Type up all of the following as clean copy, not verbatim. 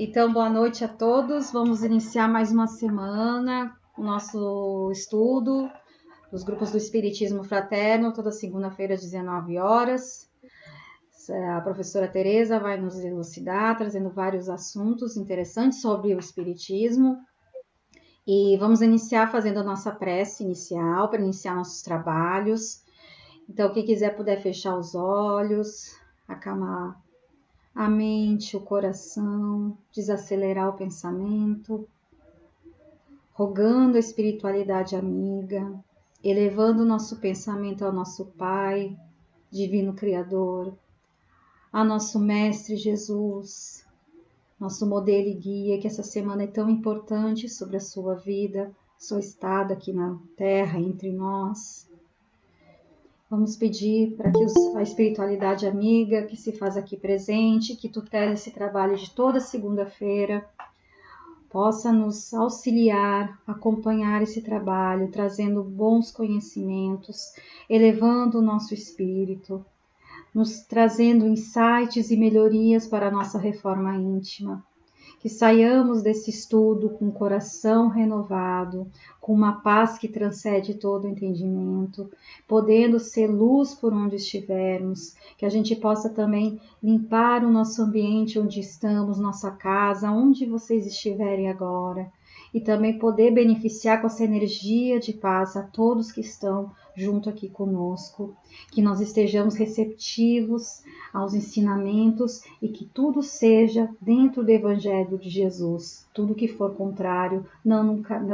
Então, boa noite a todos. Vamos iniciar mais uma semana o nosso estudo dos grupos do Espiritismo Fraterno, toda segunda-feira às 19 horas. A professora Tereza vai nos elucidar, trazendo vários assuntos interessantes sobre o Espiritismo. E vamos iniciar fazendo a nossa prece inicial, para iniciar nossos trabalhos. Então, quem quiser puder fechar os olhos, acalmar a mente, o coração, desacelerar o pensamento, rogando a espiritualidade amiga, elevando o nosso pensamento ao nosso Pai, Divino Criador, a nosso Mestre Jesus, nosso modelo e guia, que essa semana é tão importante sobre a sua vida, seu estado aqui na Terra, entre nós. Vamos pedir para que a espiritualidade amiga que se faz aqui presente, que tutela esse trabalho de toda segunda-feira, possa nos auxiliar, acompanhar esse trabalho, trazendo bons conhecimentos, elevando o nosso espírito, nos trazendo insights e melhorias para a nossa reforma íntima. Que saiamos desse estudo com o coração renovado, com uma paz que transcende todo o entendimento, podendo ser luz por onde estivermos, que a gente possa também limpar o nosso ambiente onde estamos, nossa casa, onde vocês estiverem agora, e também poder beneficiar com essa energia de paz a todos que estão junto aqui conosco, que nós estejamos receptivos aos ensinamentos e que tudo seja dentro do Evangelho de Jesus. Tudo que for contrário não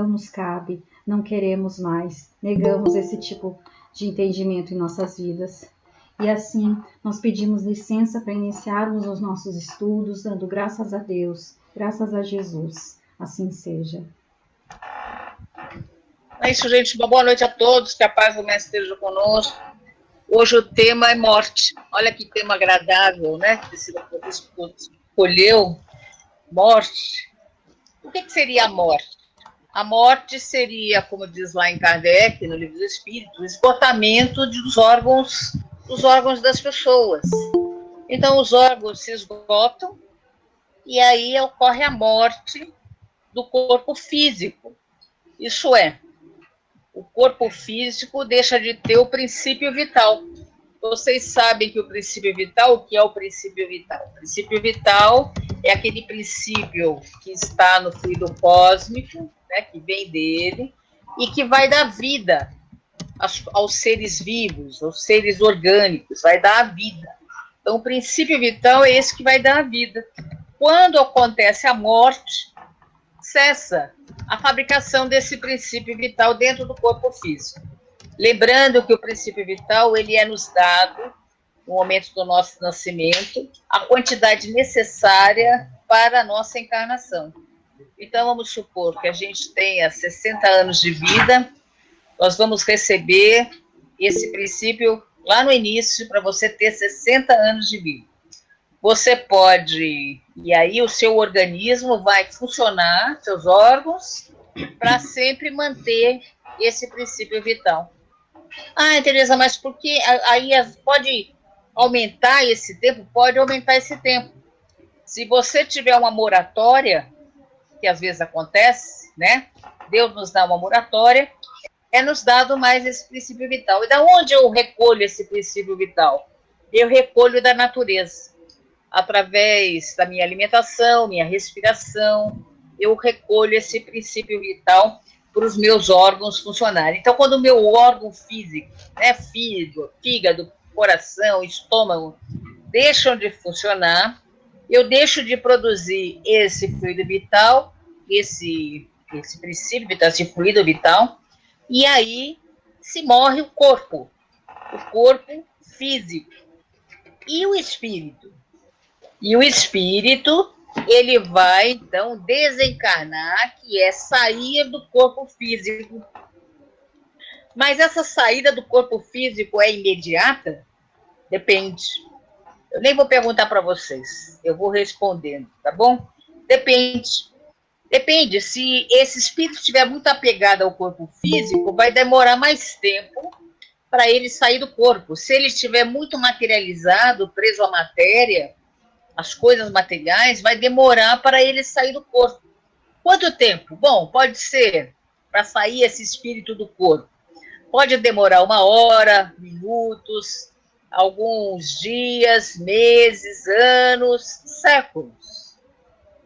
nos cabe, não queremos mais, negamos esse tipo de entendimento em nossas vidas. E assim, nós pedimos licença para iniciarmos os nossos estudos, dando graças a Deus, graças a Jesus. Assim seja. É isso, gente. Uma boa noite a todos, que a paz do Mestre esteja conosco. Hoje o tema é morte. Olha que tema agradável, né? Que esse escolheu, morte. O que seria a morte? A morte seria, como diz lá em Kardec, no Livro dos Espíritos, o esgotamento dos órgãos das pessoas. Então, os órgãos se esgotam e aí ocorre a morte do corpo físico. Isso é, o corpo físico deixa de ter o princípio vital. Vocês sabem que o princípio vital, o que é o princípio vital? O princípio vital é aquele princípio que está no fluido cósmico, né, que vem dele, e que vai dar vida aos seres vivos, aos seres orgânicos, vai dar a vida. Então, o princípio vital é esse que vai dar a vida. Quando acontece a morte, cessa a fabricação desse princípio vital dentro do corpo físico. Lembrando que o princípio vital, ele é nos dado, no momento do nosso nascimento, a quantidade necessária para a nossa encarnação. Então, vamos supor que a gente tenha 60 anos de vida, nós vamos receber esse princípio lá no início, para você ter 60 anos de vida. Você pode, e aí o seu organismo vai funcionar, seus órgãos, para sempre manter esse princípio vital. Ah, Tereza, mas por que aí pode aumentar esse tempo? Pode aumentar esse tempo. Se você tiver uma moratória, que às vezes acontece, né? Deus nos dá uma moratória, é nos dado mais esse princípio vital. E da onde eu recolho esse princípio vital? Eu recolho da natureza. Através da minha alimentação, minha respiração, eu recolho esse princípio vital para os meus órgãos funcionarem. Então, quando o meu órgão físico, né, fígado, coração, estômago, deixam de funcionar, eu deixo de produzir esse fluido vital, esse princípio vital, esse fluido vital, e aí se morre o corpo físico. E o espírito? E o espírito, ele vai, então, desencarnar, que é sair do corpo físico. Mas essa saída do corpo físico é imediata? Depende. Eu nem vou perguntar para vocês, eu vou respondendo, tá bom? Depende. Depende, se esse espírito estiver muito apegado ao corpo físico, vai demorar mais tempo para ele sair do corpo. Se ele estiver muito materializado, preso à matéria, as coisas materiais, vai demorar para ele sair do corpo. Quanto tempo? Bom, pode ser para sair esse espírito do corpo. Pode demorar 1 hora, minutos, alguns dias, meses, anos, séculos.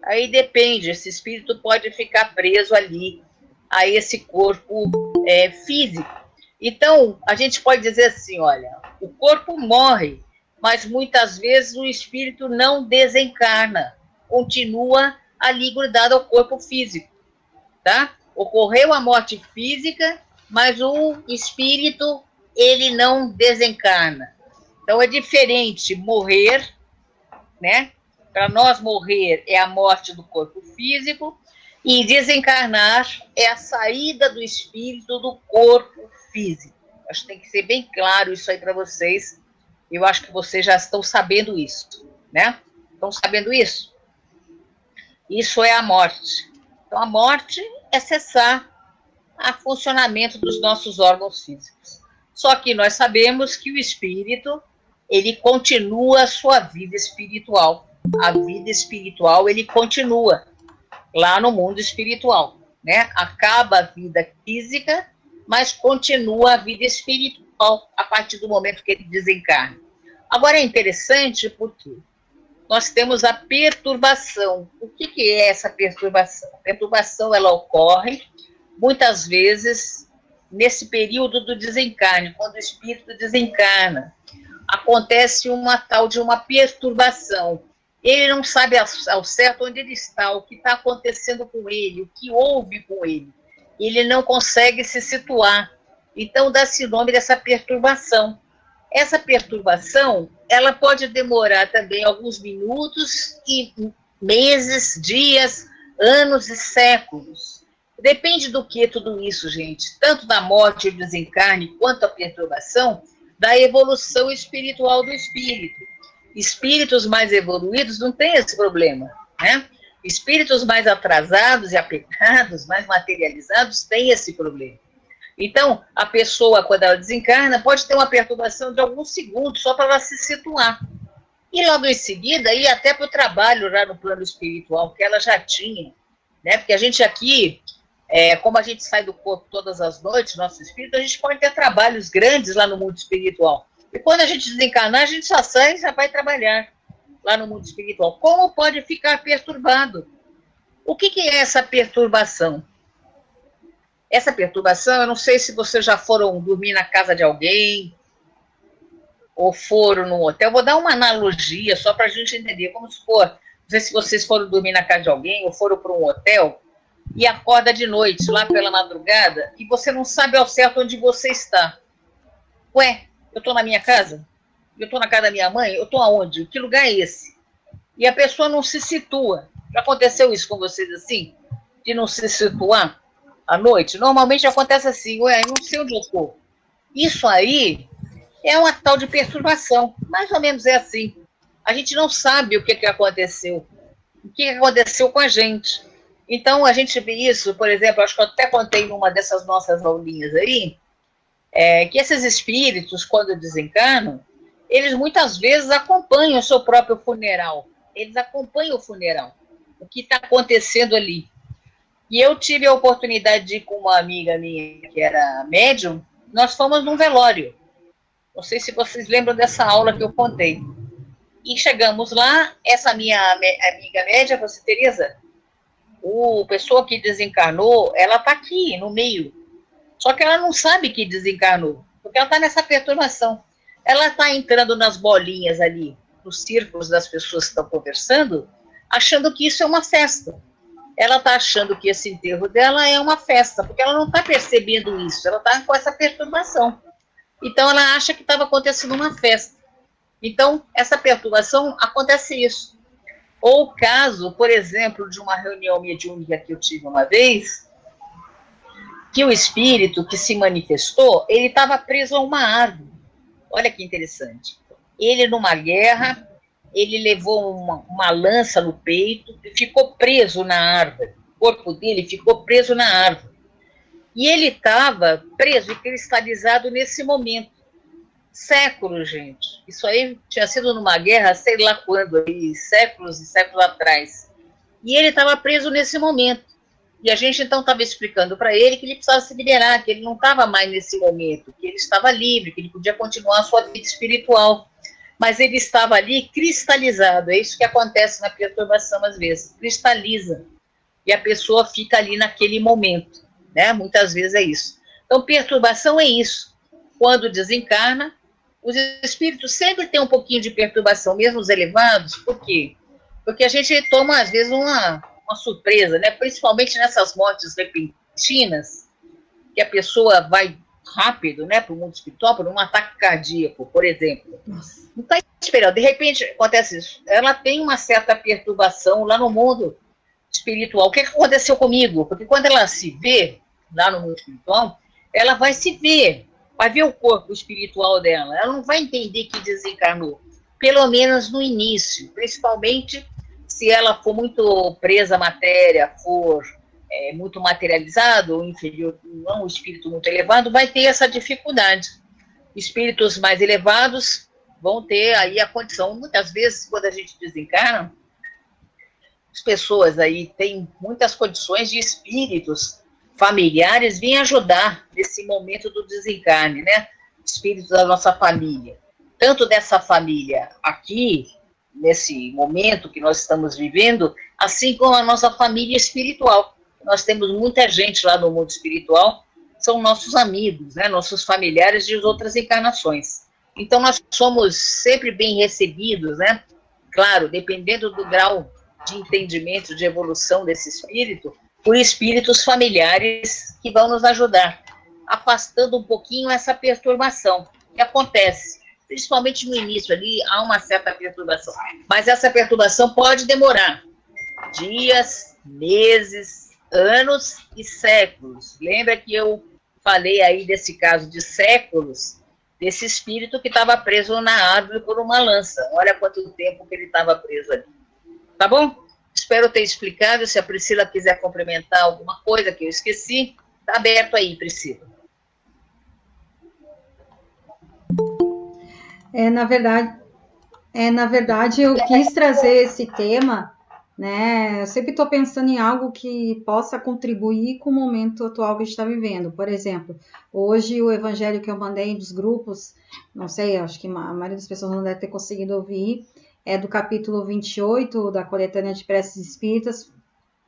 Aí depende, esse espírito pode ficar preso ali a esse corpo físico. Então, a gente pode dizer assim, olha, o corpo morre, mas muitas vezes o espírito não desencarna, continua ali grudado ao corpo físico, tá? Ocorreu a morte física, mas o espírito, ele não desencarna. Então, é diferente morrer, né? Para nós, morrer é a morte do corpo físico, e desencarnar é a saída do espírito do corpo físico. Acho que tem que ser bem claro isso aí para vocês. Eu acho que vocês já estão sabendo isso, né? Estão sabendo isso? Isso é a morte. Então, a morte é cessar o funcionamento dos nossos órgãos físicos. Só que nós sabemos que o espírito, ele continua a sua vida espiritual. A vida espiritual, ele continua lá no mundo espiritual, né? Acaba a vida física, mas continua a vida espiritual a partir do momento que ele desencarna. Agora é interessante porque nós temos a perturbação. O que é essa perturbação? A perturbação, ela ocorre muitas vezes nesse período do desencarne, quando o espírito desencarna. Acontece uma tal de uma perturbação. Ele não sabe ao certo onde ele está, o que está acontecendo com ele, o que houve com ele. Ele não consegue se situar. Então, dá-se o nome dessa perturbação. Essa perturbação, ela pode demorar também alguns minutos, e meses, dias, anos e séculos. Depende do que tudo isso, gente. Tanto da morte e do desencarne, quanto a perturbação, da evolução espiritual do espírito. Espíritos mais evoluídos não têm esse problema, né? Espíritos mais atrasados e apegados, mais materializados, têm esse problema. Então, a pessoa, quando ela desencarna, pode ter uma perturbação de alguns segundos, só para ela se situar. E logo em seguida, ir até para o trabalho lá no plano espiritual, que ela já tinha, né? Porque a gente aqui, como a gente sai do corpo todas as noites, nosso espírito, a gente pode ter trabalhos grandes lá no mundo espiritual. E quando a gente desencarnar, a gente só sai e já vai trabalhar lá no mundo espiritual. Como pode ficar perturbado? O que é essa perturbação? Essa perturbação, eu não sei se vocês já foram dormir na casa de alguém, ou foram no hotel. Vou dar uma analogia só para a gente entender. Como se for, não sei se vocês foram dormir na casa de alguém, ou foram para um hotel, e acorda de noite, lá pela madrugada, e você não sabe ao certo onde você está. Ué, eu estou na minha casa? Eu estou na casa da minha mãe? Eu estou aonde? Que lugar é esse? E a pessoa não se situa. Já aconteceu isso com vocês assim? De não se situar à noite? Normalmente acontece assim, ué, não sei onde eu estou. Isso aí é uma tal de perturbação. Mais ou menos é assim. A gente não sabe o que aconteceu. O que aconteceu com a gente. Então, a gente vê isso, por exemplo, acho que eu até contei numa dessas nossas aulinhas aí, que esses espíritos, quando desencarnam, eles muitas vezes acompanham o seu próprio funeral. Eles acompanham o funeral, o que está acontecendo ali. E eu tive a oportunidade de ir com uma amiga minha, que era médium, nós fomos num velório. Não sei se vocês lembram dessa aula que eu contei. E chegamos lá, essa minha amiga média, você, Tereza, a pessoa que desencarnou, ela está aqui, no meio. Só que ela não sabe que desencarnou, porque ela está nessa perturbação. Ela está entrando nas bolinhas ali, nos círculos das pessoas que estão conversando, achando que isso é uma festa. Ela está achando que esse enterro dela é uma festa, porque ela não está percebendo isso, ela está com essa perturbação. Então, ela acha que estava acontecendo uma festa. Então, essa perturbação, acontece isso. Ou o caso, por exemplo, de uma reunião mediúnica que eu tive uma vez, que o espírito que se manifestou, ele estava preso a uma árvore. Olha que interessante. Ele, numa guerra, ele levou uma lança no peito e ficou preso na árvore. O corpo dele ficou preso na árvore. E ele estava preso e cristalizado nesse momento. Séculos, gente. Isso aí tinha sido numa guerra, sei lá quando, aí, séculos e séculos atrás. E ele estava preso nesse momento. E a gente então estava explicando para ele que ele precisava se liberar, que ele não estava mais nesse momento, que ele estava livre, que ele podia continuar a sua vida espiritual. Mas ele estava ali cristalizado. É isso que acontece na perturbação às vezes. Cristaliza. E a pessoa fica ali naquele momento. Né? Muitas vezes é isso. Então, perturbação é isso. Quando desencarna, os espíritos sempre têm um pouquinho de perturbação, mesmo os elevados. Por quê? Porque a gente toma, às vezes, uma surpresa, né? Principalmente nessas mortes repentinas, que a pessoa vai rápido, né, para o mundo espiritual, por um ataque cardíaco, por exemplo. Nossa. Não está esperando. De repente, acontece isso. Ela tem uma certa perturbação lá no mundo espiritual. O que aconteceu comigo? Porque quando ela se vê lá no mundo espiritual, ela vai se ver, vai ver o corpo espiritual dela. Ela não vai entender que desencarnou. Pelo menos no início, principalmente se ela for muito presa à matéria, for muito materializado, ou inferior, não um espírito muito elevado, vai ter essa dificuldade. Espíritos mais elevados vão ter aí a condição. Muitas vezes, quando a gente desencarna, as pessoas aí têm muitas condições de espíritos familiares virem ajudar nesse momento do desencarne, né? Espíritos da nossa família. Tanto dessa família aqui, nesse momento que nós estamos vivendo, assim como a nossa família espiritual. Nós temos muita gente lá no mundo espiritual, são nossos amigos, né, nossos familiares de outras encarnações. Então, nós somos sempre bem recebidos, né? Claro, dependendo do grau de entendimento, de evolução desse espírito, por espíritos familiares que vão nos ajudar, afastando um pouquinho essa perturbação que acontece. Principalmente no início ali, há uma certa perturbação. Mas essa perturbação pode demorar dias, meses, anos e séculos. Lembra que eu falei aí desse caso de séculos, desse espírito que estava preso na árvore por uma lança. Olha quanto tempo que ele estava preso ali. Tá bom? Espero ter explicado. Se a Priscila quiser complementar alguma coisa que eu esqueci, está aberto aí, Priscila. Na verdade, eu quis trazer esse tema, né? Eu sempre estou pensando em algo que possa contribuir com o momento atual que a gente está vivendo. Por exemplo, hoje o evangelho que eu mandei dos grupos, não sei, acho que a maioria das pessoas não deve ter conseguido ouvir, é do capítulo 28 da coletânea de preces espíritas,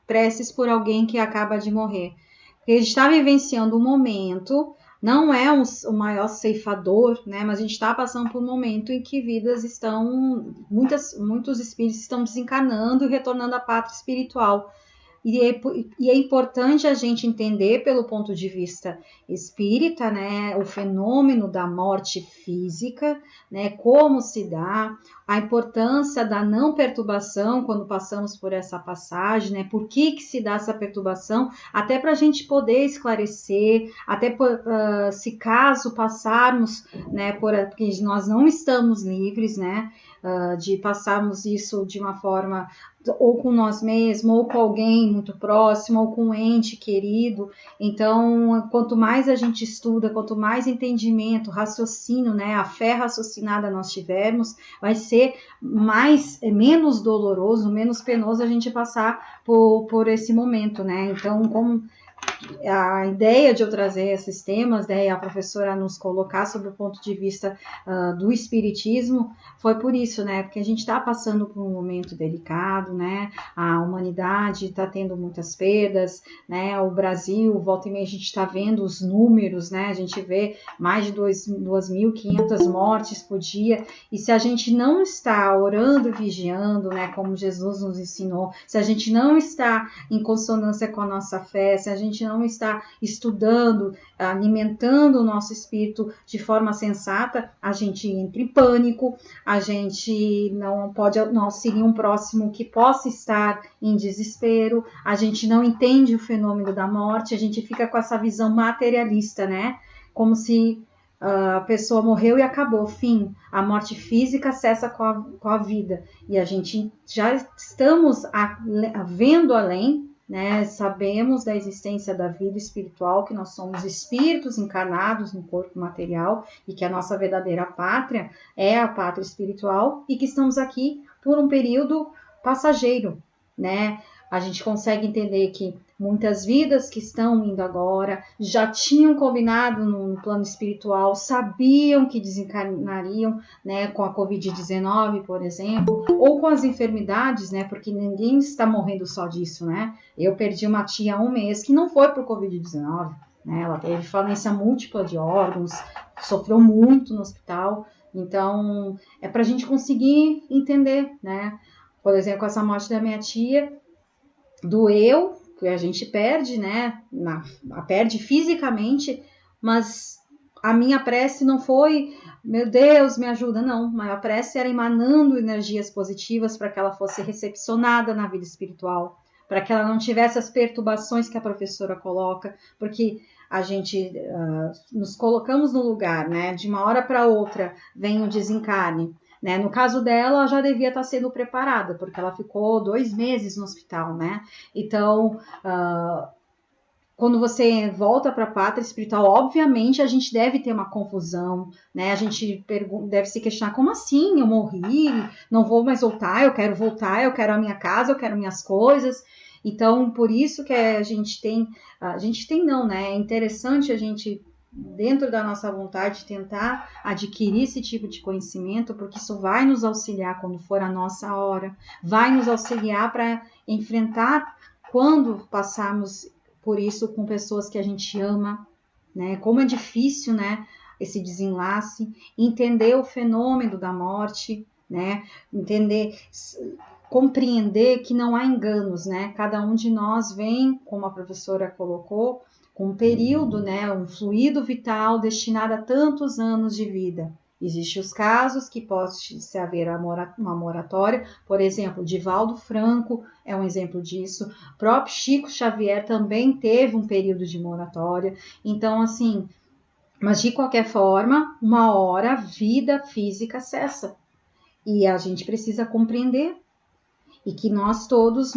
preces por alguém que acaba de morrer. Porque a gente está vivenciando um momento, não é o maior ceifador, né? Mas a gente está passando por um momento em que vidas estão, muitos espíritos estão desencarnando e retornando à pátria espiritual. E é importante a gente entender, pelo ponto de vista espírita, né, o fenômeno da morte física, né, como se dá, a importância da não perturbação quando passamos por essa passagem, né, por que se dá essa perturbação, até para a gente poder esclarecer, até se caso passarmos, né, porque nós não estamos livres, né, de passarmos isso de uma forma ou com nós mesmos, ou com alguém muito próximo, ou com um ente querido. Então, quanto mais a gente estuda, quanto mais entendimento, raciocínio, né, a fé raciocinada nós tivermos, vai ser menos doloroso, menos penoso a gente passar por esse momento, né? Então, como a ideia de eu trazer esses temas, né, e a professora nos colocar sob o ponto de vista do espiritismo, foi por isso, né, porque a gente está passando por um momento delicado, né, a humanidade está tendo muitas perdas, né, o Brasil, volta e meia a gente está vendo os números, né, a gente vê mais de 2.500 mortes por dia, e se a gente não está orando e vigiando, né, como Jesus nos ensinou, se a gente não está em consonância com a nossa fé, se a gente não está estudando, alimentando o nosso espírito de forma sensata, a gente entra em pânico, a gente não pode auxiliar um próximo que possa estar em desespero, a gente não entende o fenômeno da morte, a gente fica com essa visão materialista, né? Como se a pessoa morreu e acabou, fim. A morte física cessa com a vida. E a gente já estamos vendo além, né? Sabemos da existência da vida espiritual, que nós somos espíritos encarnados no corpo material e que a nossa verdadeira pátria é a pátria espiritual e que estamos aqui por um período passageiro, né? A gente consegue entender que muitas vidas que estão indo agora já tinham combinado no plano espiritual, sabiam que desencarnariam, né, com a Covid-19, por exemplo, ou com as enfermidades, né, porque ninguém está morrendo só disso, né? Eu perdi uma tia há um mês que não foi por Covid-19, né? Ela teve falência múltipla de órgãos, sofreu muito no hospital. Então, é para a gente conseguir entender, né? Por exemplo, com essa morte da minha tia, doeu, que a gente perde, né? Perde fisicamente, mas a minha prece não foi, meu Deus, me ajuda, não. Mas a prece era emanando energias positivas para que ela fosse recepcionada na vida espiritual, para que ela não tivesse as perturbações que a professora coloca, porque a gente nos colocamos no lugar, né? De uma hora para outra vem o desencarne. Né? No caso dela, ela já devia estar sendo preparada, porque ela ficou 2 meses no hospital, né? Então, quando você volta para a pátria espiritual, obviamente a gente deve ter uma confusão, né? A gente deve se questionar, como assim? Eu morri, não vou mais voltar, eu quero a minha casa, eu quero minhas coisas. Então, por isso que a gente tem não, né? É interessante a gente, dentro da nossa vontade, tentar adquirir esse tipo de conhecimento, porque isso vai nos auxiliar quando for a nossa hora, vai nos auxiliar para enfrentar quando passarmos por isso com pessoas que a gente ama, né? Como é difícil, né? Esse desenlace, entender o fenômeno da morte, né? Compreender que não há enganos, né? Cada um de nós vem, como a professora colocou, com um período, né, um fluido vital destinado a tantos anos de vida. Existem os casos que pode se haver uma moratória, por exemplo, Divaldo Franco é um exemplo disso, o próprio Chico Xavier também teve um período de moratória. Então, assim, mas de qualquer forma, uma hora a vida física cessa e a gente precisa compreender e que nós todos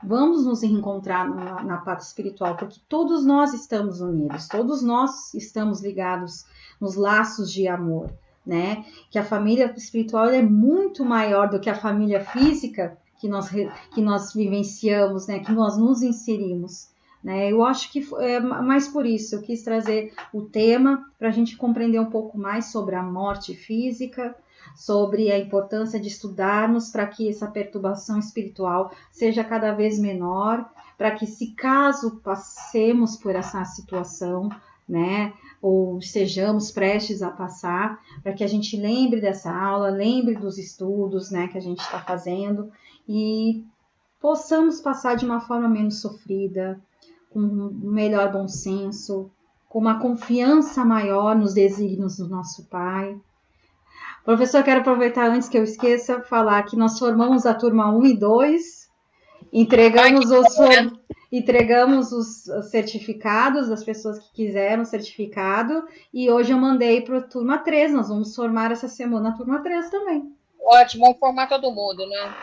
vamos nos reencontrar na pátria espiritual, porque todos nós estamos unidos, todos nós estamos ligados nos laços de amor, né? Que a família espiritual é muito maior do que a família física que nós vivenciamos, né? Que nós nos inserimos. Né? Eu acho que é mais por isso, eu quis trazer o tema para a gente compreender um pouco mais sobre a morte física, sobre a importância de estudarmos para que essa perturbação espiritual seja cada vez menor, para que se caso passemos por essa situação, né, ou sejamos prestes a passar, para que a gente lembre dessa aula, lembre dos estudos, né, que a gente está fazendo e possamos passar de uma forma menos sofrida, com um melhor bom senso, com uma confiança maior nos desígnios do nosso Pai. Professor, quero aproveitar antes que eu esqueça, falar que nós formamos a turma 1 e 2, entregamos os certificados das pessoas que quiseram o certificado, e hoje eu mandei para a turma 3, nós vamos formar essa semana a turma 3 também. Ótimo, vamos formar todo mundo, né?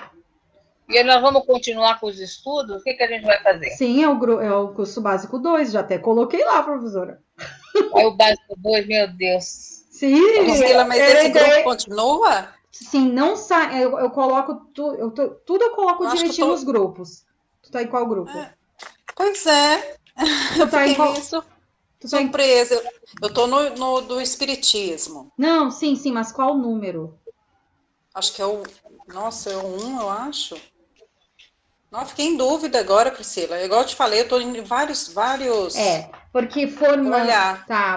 E aí nós vamos continuar com os estudos? O que a gente vai fazer? Sim, é o curso básico 2, já até coloquei lá, professora. É o básico 2, meu Deus. Sim, Priscila, mas esse grupo continua? Sim, não sai. Eu coloco tudo eu coloco direitinho nos grupos. Tu tá em qual grupo? Pois é. Eu fiquei meio surpresa. Eu tô no do Espiritismo. Não, sim, mas qual o número? Acho que é o. Nossa, é o 1, eu acho. Não, fiquei em dúvida agora, Priscila. Igual eu te falei, eu tô em vários. Porque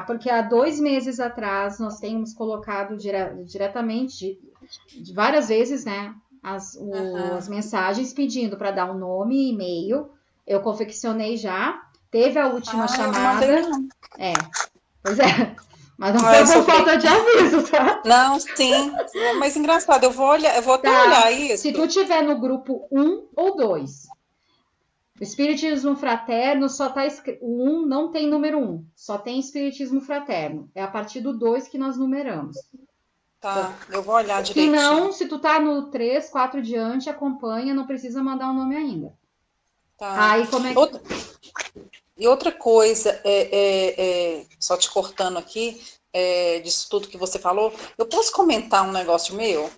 porque há 2 meses atrás nós temos colocado diretamente, várias vezes, né, as mensagens pedindo para dar um nome e e-mail. Eu confeccionei já. Teve a última chamada. Pois é. Mas não foi por falta de aviso, tá? Não, sim. Mas engraçado, eu vou até olhar isso. Se tu tiver no grupo 1 ou 2. O Espiritismo Fraterno só tá escrito. O 1 não tem número 1, só tem Espiritismo Fraterno. É a partir do 2 que nós numeramos. Tá, eu vou olhar direitinho. Se não, se tu tá no 3, 4 diante, acompanha, não precisa mandar o nome ainda. Tá. Aí como é que... E outra coisa, só te cortando aqui, disso tudo que você falou, eu posso comentar um negócio meu?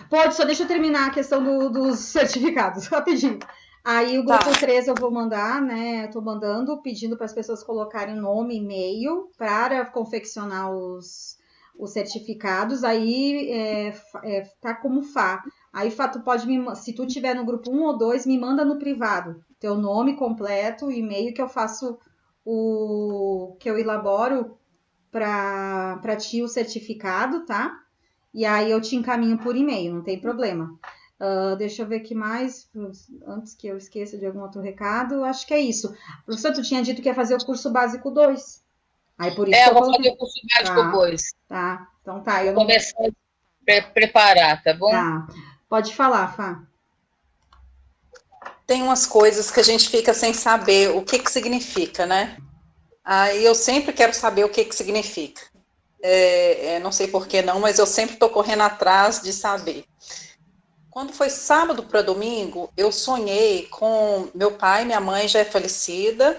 Pode, só deixa eu terminar a questão dos certificados, rapidinho. Aí o grupo 3 eu vou mandar, né? Eu tô mandando, pedindo para as pessoas colocarem nome e e-mail para confeccionar os certificados. Aí tá como Fá. Aí, Fá, tu pode se tu tiver no grupo 1 ou 2, me manda no privado. Teu nome completo, e-mail que eu faço que eu elaboro para ti o certificado, tá? E aí eu te encaminho por e-mail, não tem problema. Deixa eu ver aqui mais, antes que eu esqueça de algum outro recado, acho que é isso. Professor, tu tinha dito que ia fazer o curso básico 2. Aí por isso que eu vou coloquei. fazer o curso básico 2. Tá, então tá. Vou começar a preparar, tá bom? Tá, pode falar, Fá. Tem umas coisas que a gente fica sem saber o que significa, né? Aí eu sempre quero saber o que significa. Não sei por que não, mas eu sempre estou correndo atrás de saber. Quando foi sábado para domingo, eu sonhei com meu pai e minha mãe já falecidos.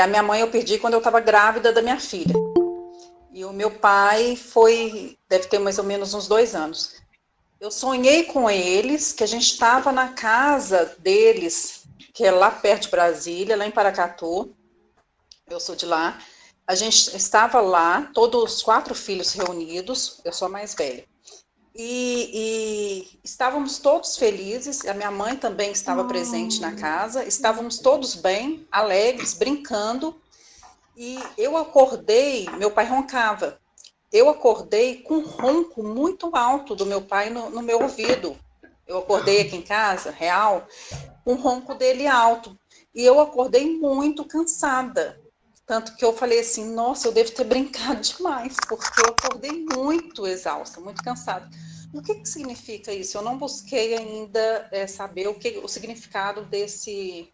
A minha mãe eu perdi quando eu estava grávida da minha filha. E o meu pai deve ter mais ou menos uns 2 anos. Eu sonhei com eles, que a gente estava na casa deles, que é lá perto de Brasília, lá em Paracatu. Eu sou de lá. A gente estava lá, todos os 4 filhos reunidos, eu sou a mais velha. E estávamos todos felizes, a minha mãe também estava presente na casa, estávamos todos bem, alegres, brincando, e eu acordei, meu pai roncava, eu acordei com um ronco muito alto do meu pai no meu ouvido. Eu acordei aqui em casa, real, com um ronco dele alto, e eu acordei muito cansada. Tanto que eu falei assim, nossa, eu devo ter brincado demais, porque eu acordei muito exausta, muito cansada. O que significa isso? Eu não busquei ainda saber o significado desse...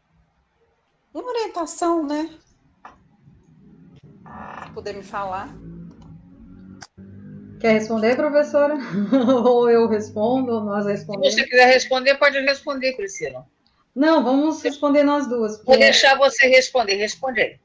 Uma orientação, né? Se puder me falar. Quer responder, professora? Ou eu respondo, ou nós respondemos? Se você quiser responder, pode responder, Priscila. Não, vamos responder nós duas. Vou deixar você responder. Responde aí.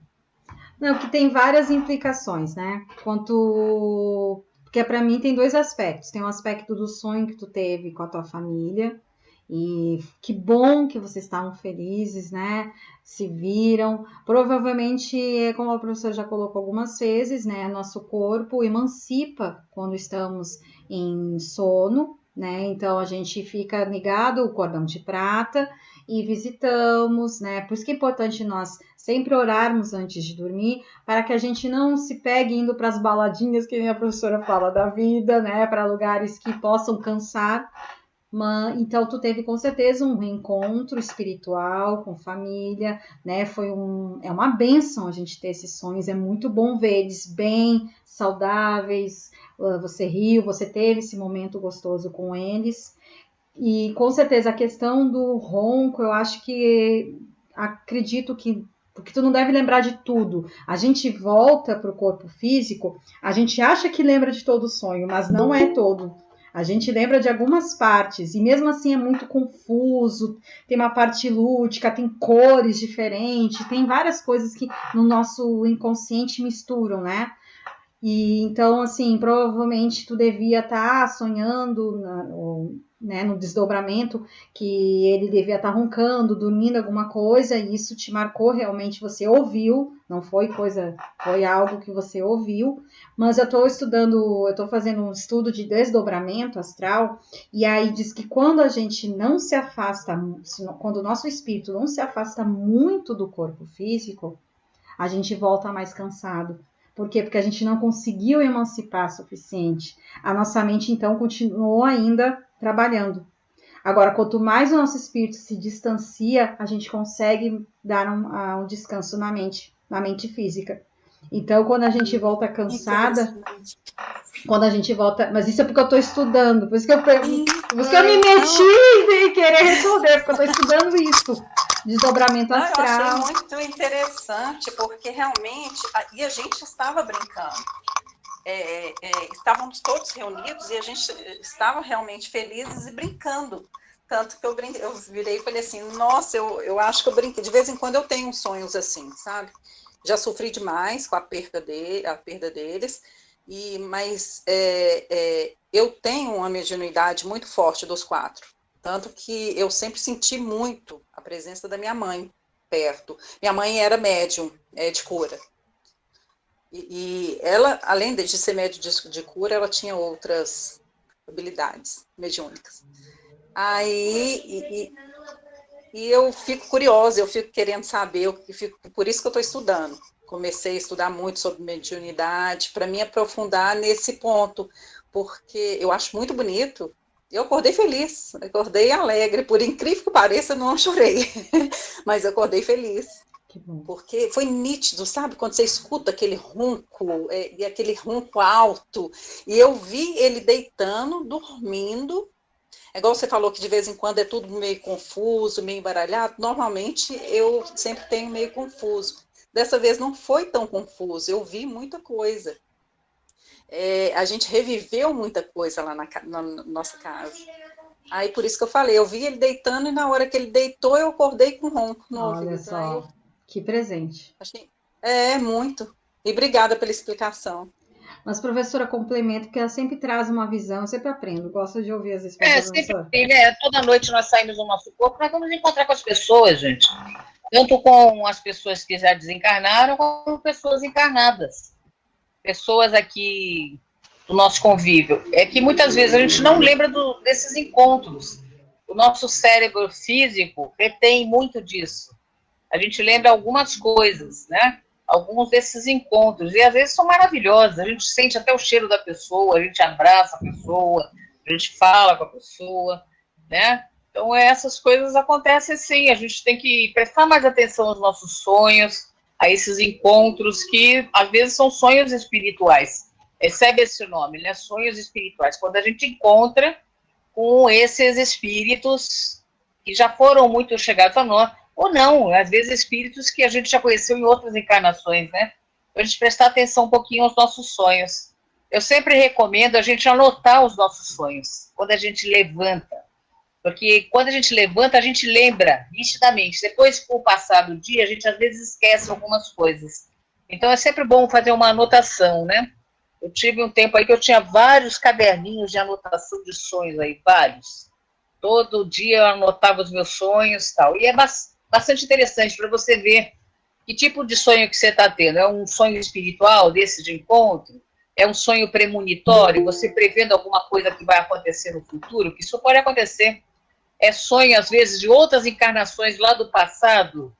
Não, que tem várias implicações, né? Porque para mim tem 2 aspectos. Tem um aspecto do sonho que tu teve com a tua família. E que bom que vocês estavam felizes, né? Se viram. Provavelmente, como a professora já colocou algumas vezes, né? Nosso corpo emancipa quando estamos em sono, né? Então a gente fica ligado o cordão de prata e visitamos, né? Por isso que é importante nós sempre orarmos antes de dormir, para que a gente não se pegue indo para as baladinhas que nem a professora fala da vida, né? Para lugares que possam cansar. Então tu teve com certeza um reencontro espiritual com família, né? É uma bênção a gente ter esses sonhos, é muito bom ver eles bem, saudáveis, você riu, você teve esse momento gostoso com eles. E com certeza a questão do ronco, eu acho que acredito que porque tu não deve lembrar de tudo. A gente volta para o corpo físico, a gente acha que lembra de todo o sonho, mas não é todo. A gente lembra de algumas partes, e mesmo assim é muito confuso, tem uma parte lúdica, tem cores diferentes, tem várias coisas que no nosso inconsciente misturam, né? E então, assim, provavelmente tu devia estar sonhando no desdobramento que ele devia estar roncando, dormindo alguma coisa, e isso te marcou realmente, você ouviu, não foi foi algo que você ouviu, mas eu estou fazendo um estudo de desdobramento astral, e aí diz que quando a gente não se afasta, quando o nosso espírito não se afasta muito do corpo físico, a gente volta mais cansado. Por quê? Porque a gente não conseguiu emancipar o suficiente. A nossa mente, então, continuou ainda trabalhando. Agora, quanto mais o nosso espírito se distancia, a gente consegue dar um descanso na mente física. Então, quando a gente volta cansada, mas isso é porque eu estou estudando, por isso que eu me meti em querer responder, porque eu estou estudando isso. Desdobramento astral. Eu achei muito interessante, porque realmente, e a gente estava brincando. Estávamos todos reunidos e a gente estava realmente felizes e brincando. Tanto que eu virei e falei assim, nossa, eu acho que eu brinquei. De vez em quando eu tenho sonhos assim, sabe? Já sofri demais com a perda deles, mas eu tenho uma mediunidade muito forte dos 4. Tanto que eu sempre senti muito a presença da minha mãe perto. Minha mãe era médium de cura. E ela, além de ser médium de cura, ela tinha outras habilidades mediúnicas. Aí, e eu fico curiosa, eu fico querendo saber, por isso que eu estou estudando. Comecei a estudar muito sobre mediunidade, para me aprofundar nesse ponto, porque eu acho muito bonito. Eu acordei feliz, acordei alegre, por incrível que pareça, não chorei, mas eu acordei feliz. Porque foi nítido, sabe? Quando você escuta aquele ronco, e aquele ronco alto, e eu vi ele deitando, dormindo. É igual você falou que de vez em quando é tudo meio confuso, meio embaralhado. Normalmente eu sempre tenho meio confuso. Dessa vez não foi tão confuso, eu vi muita coisa. A gente reviveu muita coisa lá na nossa casa. Aí por isso que eu falei, eu vi ele deitando e na hora que ele deitou eu acordei com ronco no ouvido. Olha só, que presente. Achei... muito. E obrigada pela explicação. Mas, professora, complemento, porque ela sempre traz uma visão, eu sempre aprendo, gosto de ouvir às vezes. Sempre tem, né? Toda noite nós saímos do nosso corpo, nós vamos encontrar com as pessoas, gente. Tanto com as pessoas que já desencarnaram, como pessoas encarnadas. Pessoas aqui do nosso convívio. É que muitas vezes a gente não lembra desses encontros. O nosso cérebro físico retém muito disso. A gente lembra algumas coisas, né? Alguns desses encontros, e às vezes são maravilhosos, a gente sente até o cheiro da pessoa, a gente abraça a pessoa, a gente fala com a pessoa, né? Então essas coisas acontecem sim, a gente tem que prestar mais atenção aos nossos sonhos, a esses encontros que às vezes são sonhos espirituais, recebe esse nome, né? Sonhos espirituais, quando a gente encontra com esses espíritos que já foram muito chegados a nós, ou não, às vezes espíritos que a gente já conheceu em outras encarnações, né? Para a gente prestar atenção um pouquinho aos nossos sonhos. Eu sempre recomendo a gente anotar os nossos sonhos, quando a gente levanta. Porque quando a gente levanta, a gente lembra nitidamente. Depois, com o passar do dia, a gente às vezes esquece algumas coisas. Então, é sempre bom fazer uma anotação, né? Eu tive um tempo aí que eu tinha vários caderninhos de anotação de sonhos aí, vários. Todo dia eu anotava os meus sonhos e tal. E é bastante interessante para você ver que tipo de sonho que você está tendo. É um sonho espiritual desse de encontro? É um sonho premonitório? Você prevendo alguma coisa que vai acontecer no futuro? Que isso pode acontecer. É sonho, às vezes, de outras encarnações lá do passado,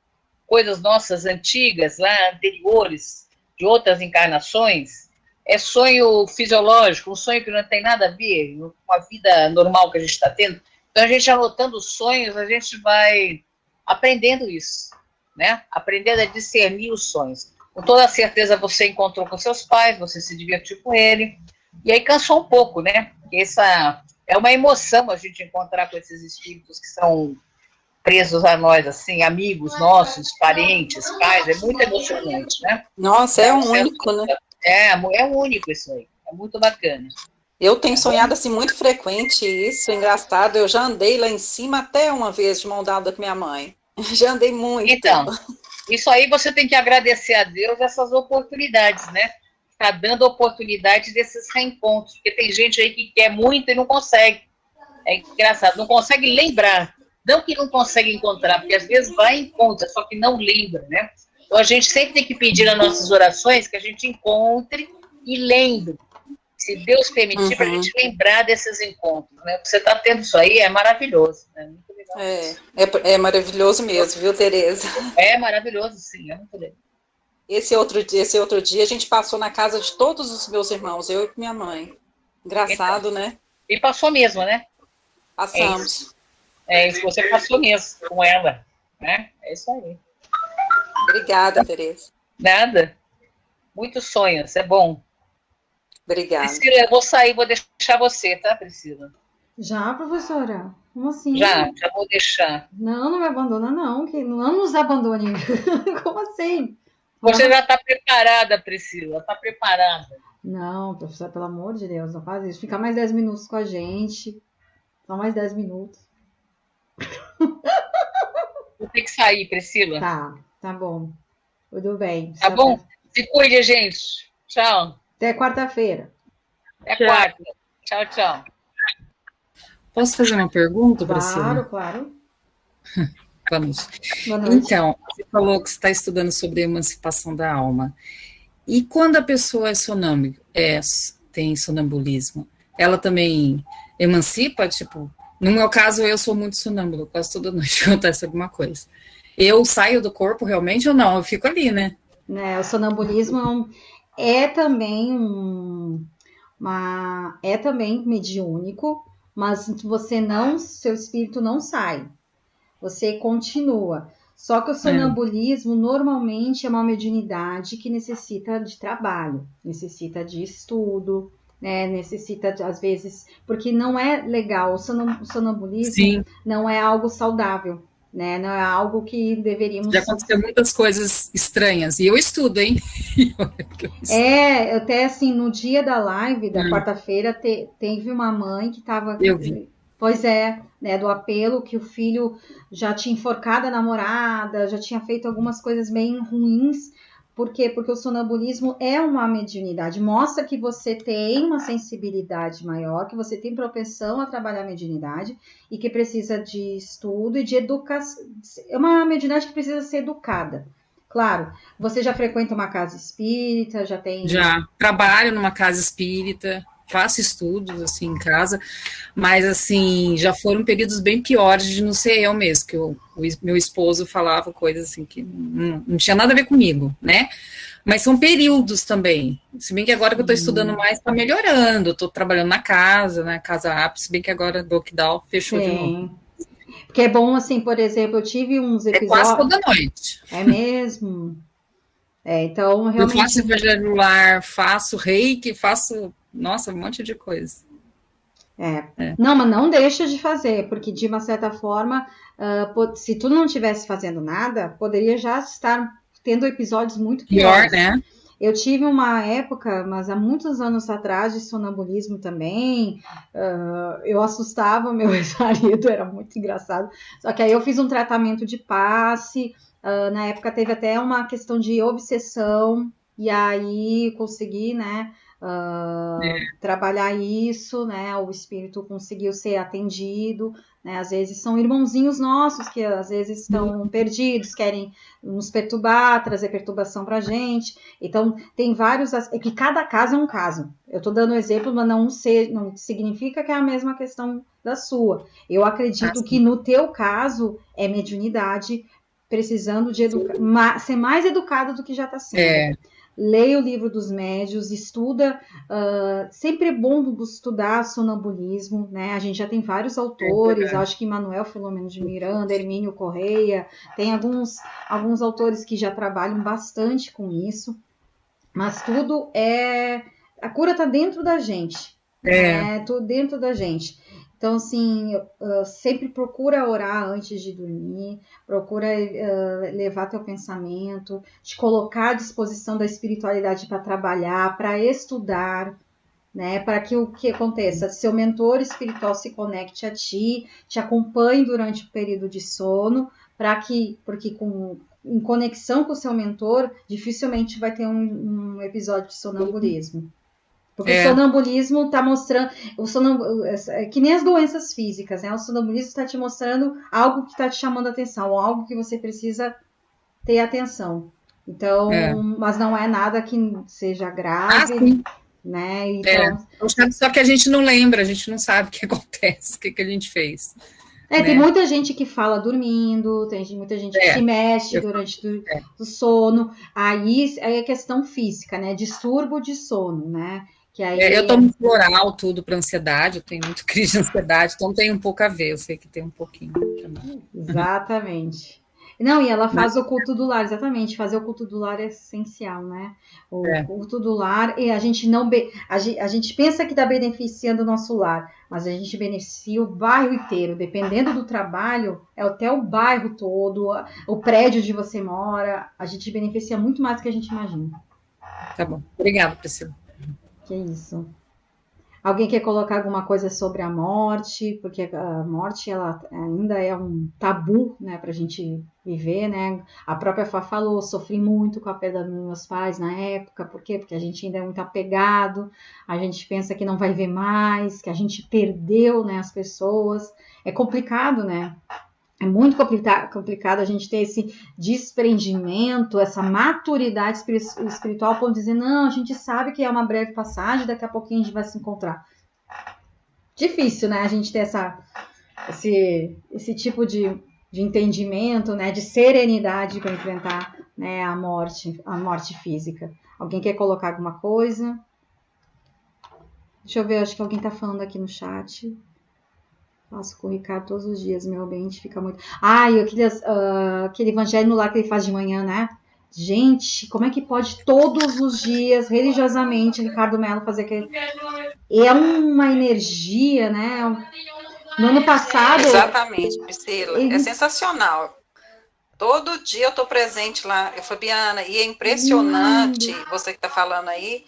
coisas nossas antigas, lá anteriores, de outras encarnações. É sonho fisiológico, um sonho que não tem nada a ver com a vida normal que a gente está tendo. Então, a gente anotando os sonhos, a gente vai aprendendo isso, né? Aprendendo a discernir os sonhos. Com toda certeza você encontrou com seus pais, você se divertiu com ele, e aí cansou um pouco, né? Porque essa é uma emoção a gente encontrar com esses espíritos que são presos a nós, assim, amigos nossos, parentes, pais, é muito emocionante, né? Nossa, é único, né? É único isso aí, é muito bacana. Eu tenho sonhado assim muito frequente isso, engraçado, eu já andei lá em cima até uma vez de mão dada com minha mãe. Já andei muito. Então, isso aí você tem que agradecer a Deus essas oportunidades, né? Está dando oportunidade desses reencontros, porque tem gente aí que quer muito e não consegue. É engraçado, não consegue lembrar. Não que não consegue encontrar, porque às vezes vai e encontra, só que não lembra, né? Então a gente sempre tem que pedir nas nossas orações que a gente encontre e lembre. Se Deus permitir, para a gente lembrar desses encontros, né? Você está tendo isso aí, é maravilhoso, né? Muito legal. É maravilhoso mesmo, viu, Tereza? É maravilhoso, sim, é muito legal. Esse outro dia a gente passou na casa de todos os meus irmãos, eu e minha mãe. Engraçado, então, né? E passou mesmo, né? Passamos. É isso que você passou mesmo com ela, né? É isso aí. Obrigada, Tereza. Nada. Muitos sonhos, é bom. Obrigada. Priscila, eu vou sair, vou deixar você, tá, Priscila? Já, professora? Como assim? Já vou deixar. Não me abandona, não, que não nos abandone. Como assim? Você já está preparada, Priscila, está preparada. Não, professora, pelo amor de Deus, não faz isso. Fica mais 10 minutos com a gente. Só mais 10 minutos. Vou ter que sair, Priscila. Tá bom. Tudo bem. Tá bom? Se cuide, gente. Tchau. Até quarta-feira. Até quarta. Tchau, tchau. Posso fazer uma pergunta, Priscila? Claro. Vamos. Boa noite. Então, você falou que você está estudando sobre a emancipação da alma. E quando a pessoa é sonâmbula, tem sonambulismo, ela também emancipa? Tipo, no meu caso, eu sou muito sonâmbula, quase toda noite acontece alguma coisa. Eu saio do corpo realmente ou não? Eu fico ali, né? O sonambulismo é também é também mediúnico, mas seu espírito não sai, você continua. Só que o sonambulismo normalmente é uma mediunidade que necessita de trabalho, necessita de estudo, né? Necessita, às vezes, porque não é legal, o sonambulismo Sim. não é algo saudável. Né? Não é algo que deveríamos... Já aconteceu muitas coisas estranhas, e eu estudo, hein? Eu até assim, no dia da live, da quarta-feira, teve uma mãe que estava... Eu vi. Pois é, né, do apelo que o filho já tinha enforcado a namorada, já tinha feito algumas coisas bem ruins. Por quê? Porque o sonambulismo é uma mediunidade, mostra que você tem uma sensibilidade maior, que você tem propensão a trabalhar a mediunidade e que precisa de estudo e de educação. É uma mediunidade que precisa ser educada. Claro, você já frequenta uma casa espírita, já tem... Já, trabalho numa casa espírita, faço estudos, assim, em casa, mas, assim, já foram períodos bem piores de não ser eu mesmo, que o meu esposo falava coisas, assim, que não tinha nada a ver comigo, né? Mas são períodos também, se bem que agora que eu estou estudando mais, está melhorando, estou trabalhando na casa, né, casa ápice, se bem que agora do lockdown fechou de novo. Porque é bom, assim, por exemplo, eu tive uns episódios... É quase toda noite. É mesmo? Então, realmente... Eu faço evangelho lar, faço reiki, faço... Nossa, um monte de coisa. Não, mas não deixa de fazer, porque de uma certa forma, se tu não estivesse fazendo nada, poderia já estar tendo episódios muito piores. Pior, né? Eu tive uma época, mas há muitos anos atrás, de sonambulismo também. Eu assustava o meu ex-marido, era muito engraçado. Só que aí eu fiz um tratamento de passe. Na época teve até uma questão de obsessão, e aí consegui, né? Trabalhar isso, né? O espírito conseguiu ser atendido, né? Às vezes são irmãozinhos nossos que às vezes estão perdidos, querem nos perturbar, trazer perturbação pra gente. Então tem vários, é que cada caso é um caso. Eu tô dando exemplo, mas não significa que é a mesma questão da sua. Eu acredito que no teu caso é mediunidade precisando de ser mais educado do que já está sendo. Leia o livro dos médios, estuda, sempre é bom estudar sonambulismo, né? A gente já tem vários autores, acho que Manuel Filomeno de Miranda, Hermínio Correia, tem alguns autores que já trabalham bastante com isso, mas tudo a cura está dentro da gente, tudo dentro da gente. Então, assim, sempre procura orar antes de dormir, procura levar teu pensamento, te colocar à disposição da espiritualidade para trabalhar, para estudar, né? Para que o que aconteça? Seu mentor espiritual se conecte a ti, te acompanhe durante o período de sono, porque em conexão com o seu mentor, dificilmente vai ter um episódio de sonambulismo. Porque o sonambulismo está mostrando... que nem as doenças físicas, né? O sonambulismo está te mostrando algo que está te chamando a atenção, algo que você precisa ter atenção. Então, mas não é nada que seja grave, né? Então, só que a gente não lembra, a gente não sabe o que acontece, o que a gente fez. Tem muita gente que fala dormindo, tem muita gente que se mexe durante o sono. Aí é questão física, né? Distúrbio de sono, né? Que aí eu tomo floral, tudo para ansiedade, eu tenho muito crise de ansiedade, então tem um pouco a ver, eu sei que tem um pouquinho também. Exatamente. Não, e ela faz o culto do lar, exatamente, fazer o culto do lar é essencial, né? O culto do lar, e a gente a gente pensa que está beneficiando o nosso lar, mas a gente beneficia o bairro inteiro, dependendo do trabalho, é até o bairro todo, o prédio onde você mora, a gente beneficia muito mais do que a gente imagina. Tá bom, obrigada, Priscila. Que isso. Alguém quer colocar alguma coisa sobre a morte? Porque a morte ela ainda é um tabu, né, para a gente viver, né? A própria Fá falou, sofri muito com a perda dos meus pais na época. Por quê? Porque a gente ainda é muito apegado, a gente pensa que não vai ver mais, que a gente perdeu, né, as pessoas. É complicado, né? É muito complicado a gente ter esse desprendimento, essa maturidade espiritual, para dizer, não, a gente sabe que é uma breve passagem, daqui a pouquinho a gente vai se encontrar. Difícil, né? A gente ter esse tipo de entendimento, né? De serenidade para enfrentar, né, a morte física. Alguém quer colocar alguma coisa? Deixa eu ver, acho que alguém está falando aqui no chat. Faço com o Ricardo todos os dias, meu ambiente fica muito... e aquele evangelho lá que ele faz de manhã, né? Gente, como é que pode todos os dias, religiosamente, Ricardo Mello fazer aquele... É uma energia, né? No ano passado... Exatamente, Priscila. É sensacional. Todo dia eu estou presente lá, Fabiana, e é impressionante, você que está falando aí,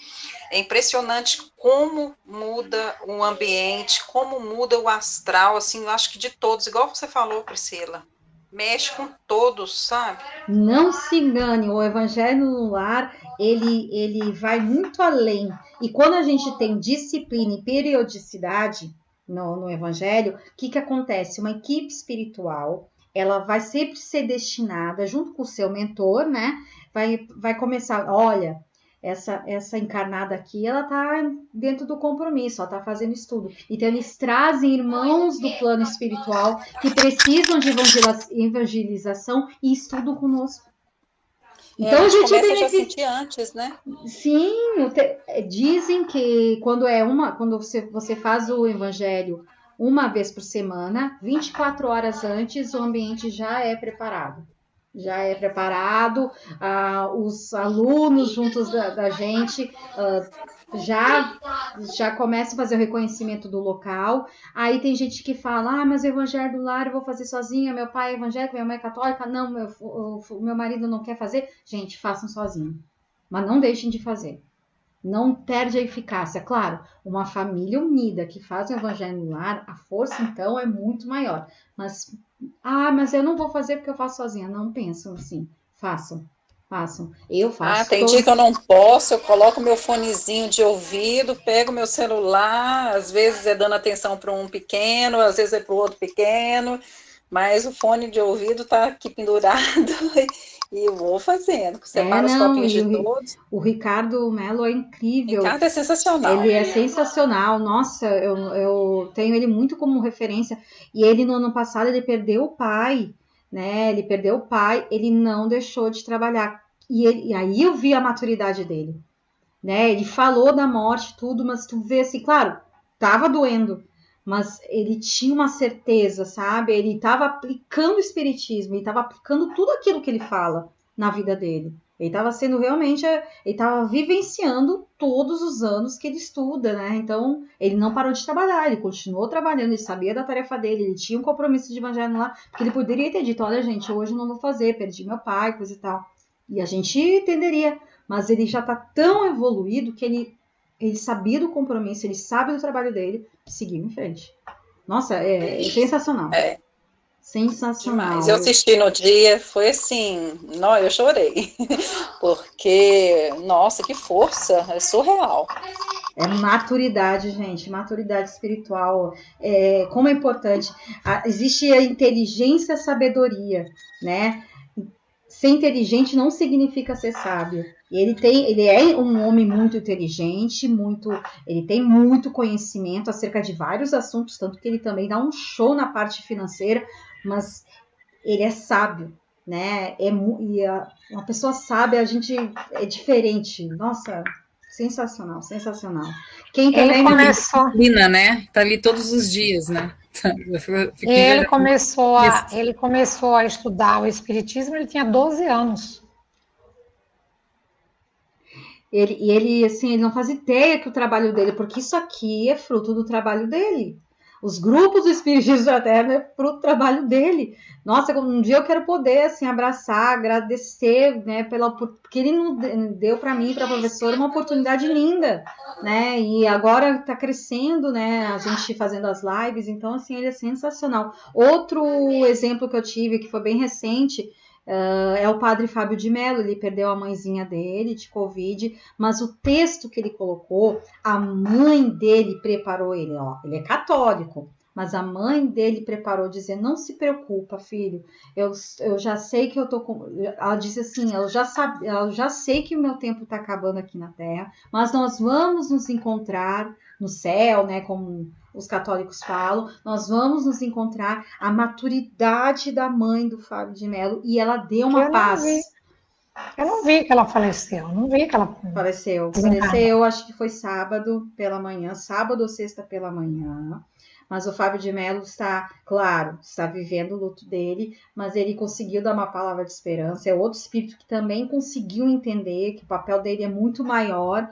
é impressionante como muda o ambiente, como muda o astral, assim, eu acho que de todos, igual você falou, Priscila, mexe com todos, sabe? Não se engane, o evangelho no lar, ele vai muito além. E quando a gente tem disciplina e periodicidade no evangelho, o que acontece? Uma equipe espiritual, ela vai sempre ser destinada, junto com o seu mentor, né? Vai começar, olha, essa encarnada aqui, ela tá dentro do compromisso, ela tá fazendo estudo. Então, eles trazem irmãos do plano espiritual que precisam de evangelização e estudam conosco. Então, a gente começa já a sentir antes, né? Sim, dizem que quando você faz o evangelho uma vez por semana, 24 horas antes, o ambiente já é preparado. Os alunos juntos da gente já começam a fazer o reconhecimento do local. Aí tem gente que fala, mas o evangelho do lar eu vou fazer sozinha, meu pai é evangélico, minha mãe é católica, não, meu marido não quer fazer. Gente, façam sozinho, mas não deixem de fazer. Não perde a eficácia. Claro, uma família unida que faz o evangelho no lar, a força então é muito maior. Mas eu não vou fazer porque eu faço sozinha. Não pensam assim. Façam. Eu faço. Tem dia que eu não posso, eu coloco meu fonezinho de ouvido, pego meu celular, às vezes é dando atenção para um pequeno, às vezes é para o outro pequeno, mas o fone de ouvido está aqui pendurado e eu vou fazendo. Separo os copinhos de todos. O Ricardo Mello é incrível. O Ricardo é sensacional. Ele é sensacional. Nossa, eu tenho ele muito como referência. E ele, no ano passado, ele perdeu o pai, né? Ele não deixou de trabalhar. E aí eu vi a maturidade dele, né? Ele falou da morte, tudo, mas tu vê assim, claro, tava doendo, mas ele tinha uma certeza, sabe? Ele estava aplicando o espiritismo, ele estava aplicando tudo aquilo que ele fala na vida dele. Ele estava sendo realmente, ele estava vivenciando todos os anos que ele estuda, né? Então, ele não parou de trabalhar, ele continuou trabalhando, ele sabia da tarefa dele, ele tinha um compromisso de evangelho lá, porque ele poderia ter dito, olha gente, hoje eu não vou fazer, perdi meu pai, coisa e tal. E a gente entenderia, mas ele já está tão evoluído que ele sabia do compromisso, ele sabe do trabalho dele, seguiu em frente. Nossa, é sensacional. Sensacional. Demais. Eu assisti no dia, foi assim, não, eu chorei, porque, nossa, que força, é surreal. É maturidade, gente, maturidade espiritual, como é importante. Existe a inteligência e a sabedoria, né? Ser inteligente não significa ser sábio. Ele é um homem muito inteligente, ele tem muito conhecimento acerca de vários assuntos, tanto que ele também dá um show na parte financeira, mas ele é sábio, né? Uma pessoa sábia, a gente é diferente. Nossa, sensacional, sensacional. Quem também começou disciplina, né? Tá ali todos os dias, né? Ele começou a estudar o espiritismo, ele tinha 12 anos. Ele assim, ele não faz ideia que o trabalho dele, porque isso aqui é fruto do trabalho dele. os grupos do Espiritismo da Terra é para o trabalho dele. Nossa, um dia eu quero poder assim abraçar, agradecer, né, porque ele deu para mim, para a professora, uma oportunidade linda, né? E agora está crescendo, né? A gente fazendo as lives, então assim ele é sensacional. Outro exemplo que eu tive que foi bem recente. É o padre Fábio de Mello. Ele perdeu a mãezinha dele de Covid, mas o texto que ele colocou, a mãe dele preparou ele, ó, ele é católico, mas a mãe dele preparou, dizendo, não se preocupa, filho, eu já sei que eu tô com... Ela disse assim, eu já sei que o meu tempo tá acabando aqui na Terra, mas nós vamos nos encontrar no céu, né, como os católicos falam, nós vamos nos encontrar. A maturidade da mãe do Fábio de Mello, e ela deu uma paz. Eu não vi que ela faleceu, não vi que ela faleceu, acho que foi sábado pela manhã, sábado ou sexta pela manhã. Mas o Fábio de Mello está vivendo o luto dele, mas ele conseguiu dar uma palavra de esperança. É outro espírito que também conseguiu entender que o papel dele é muito maior.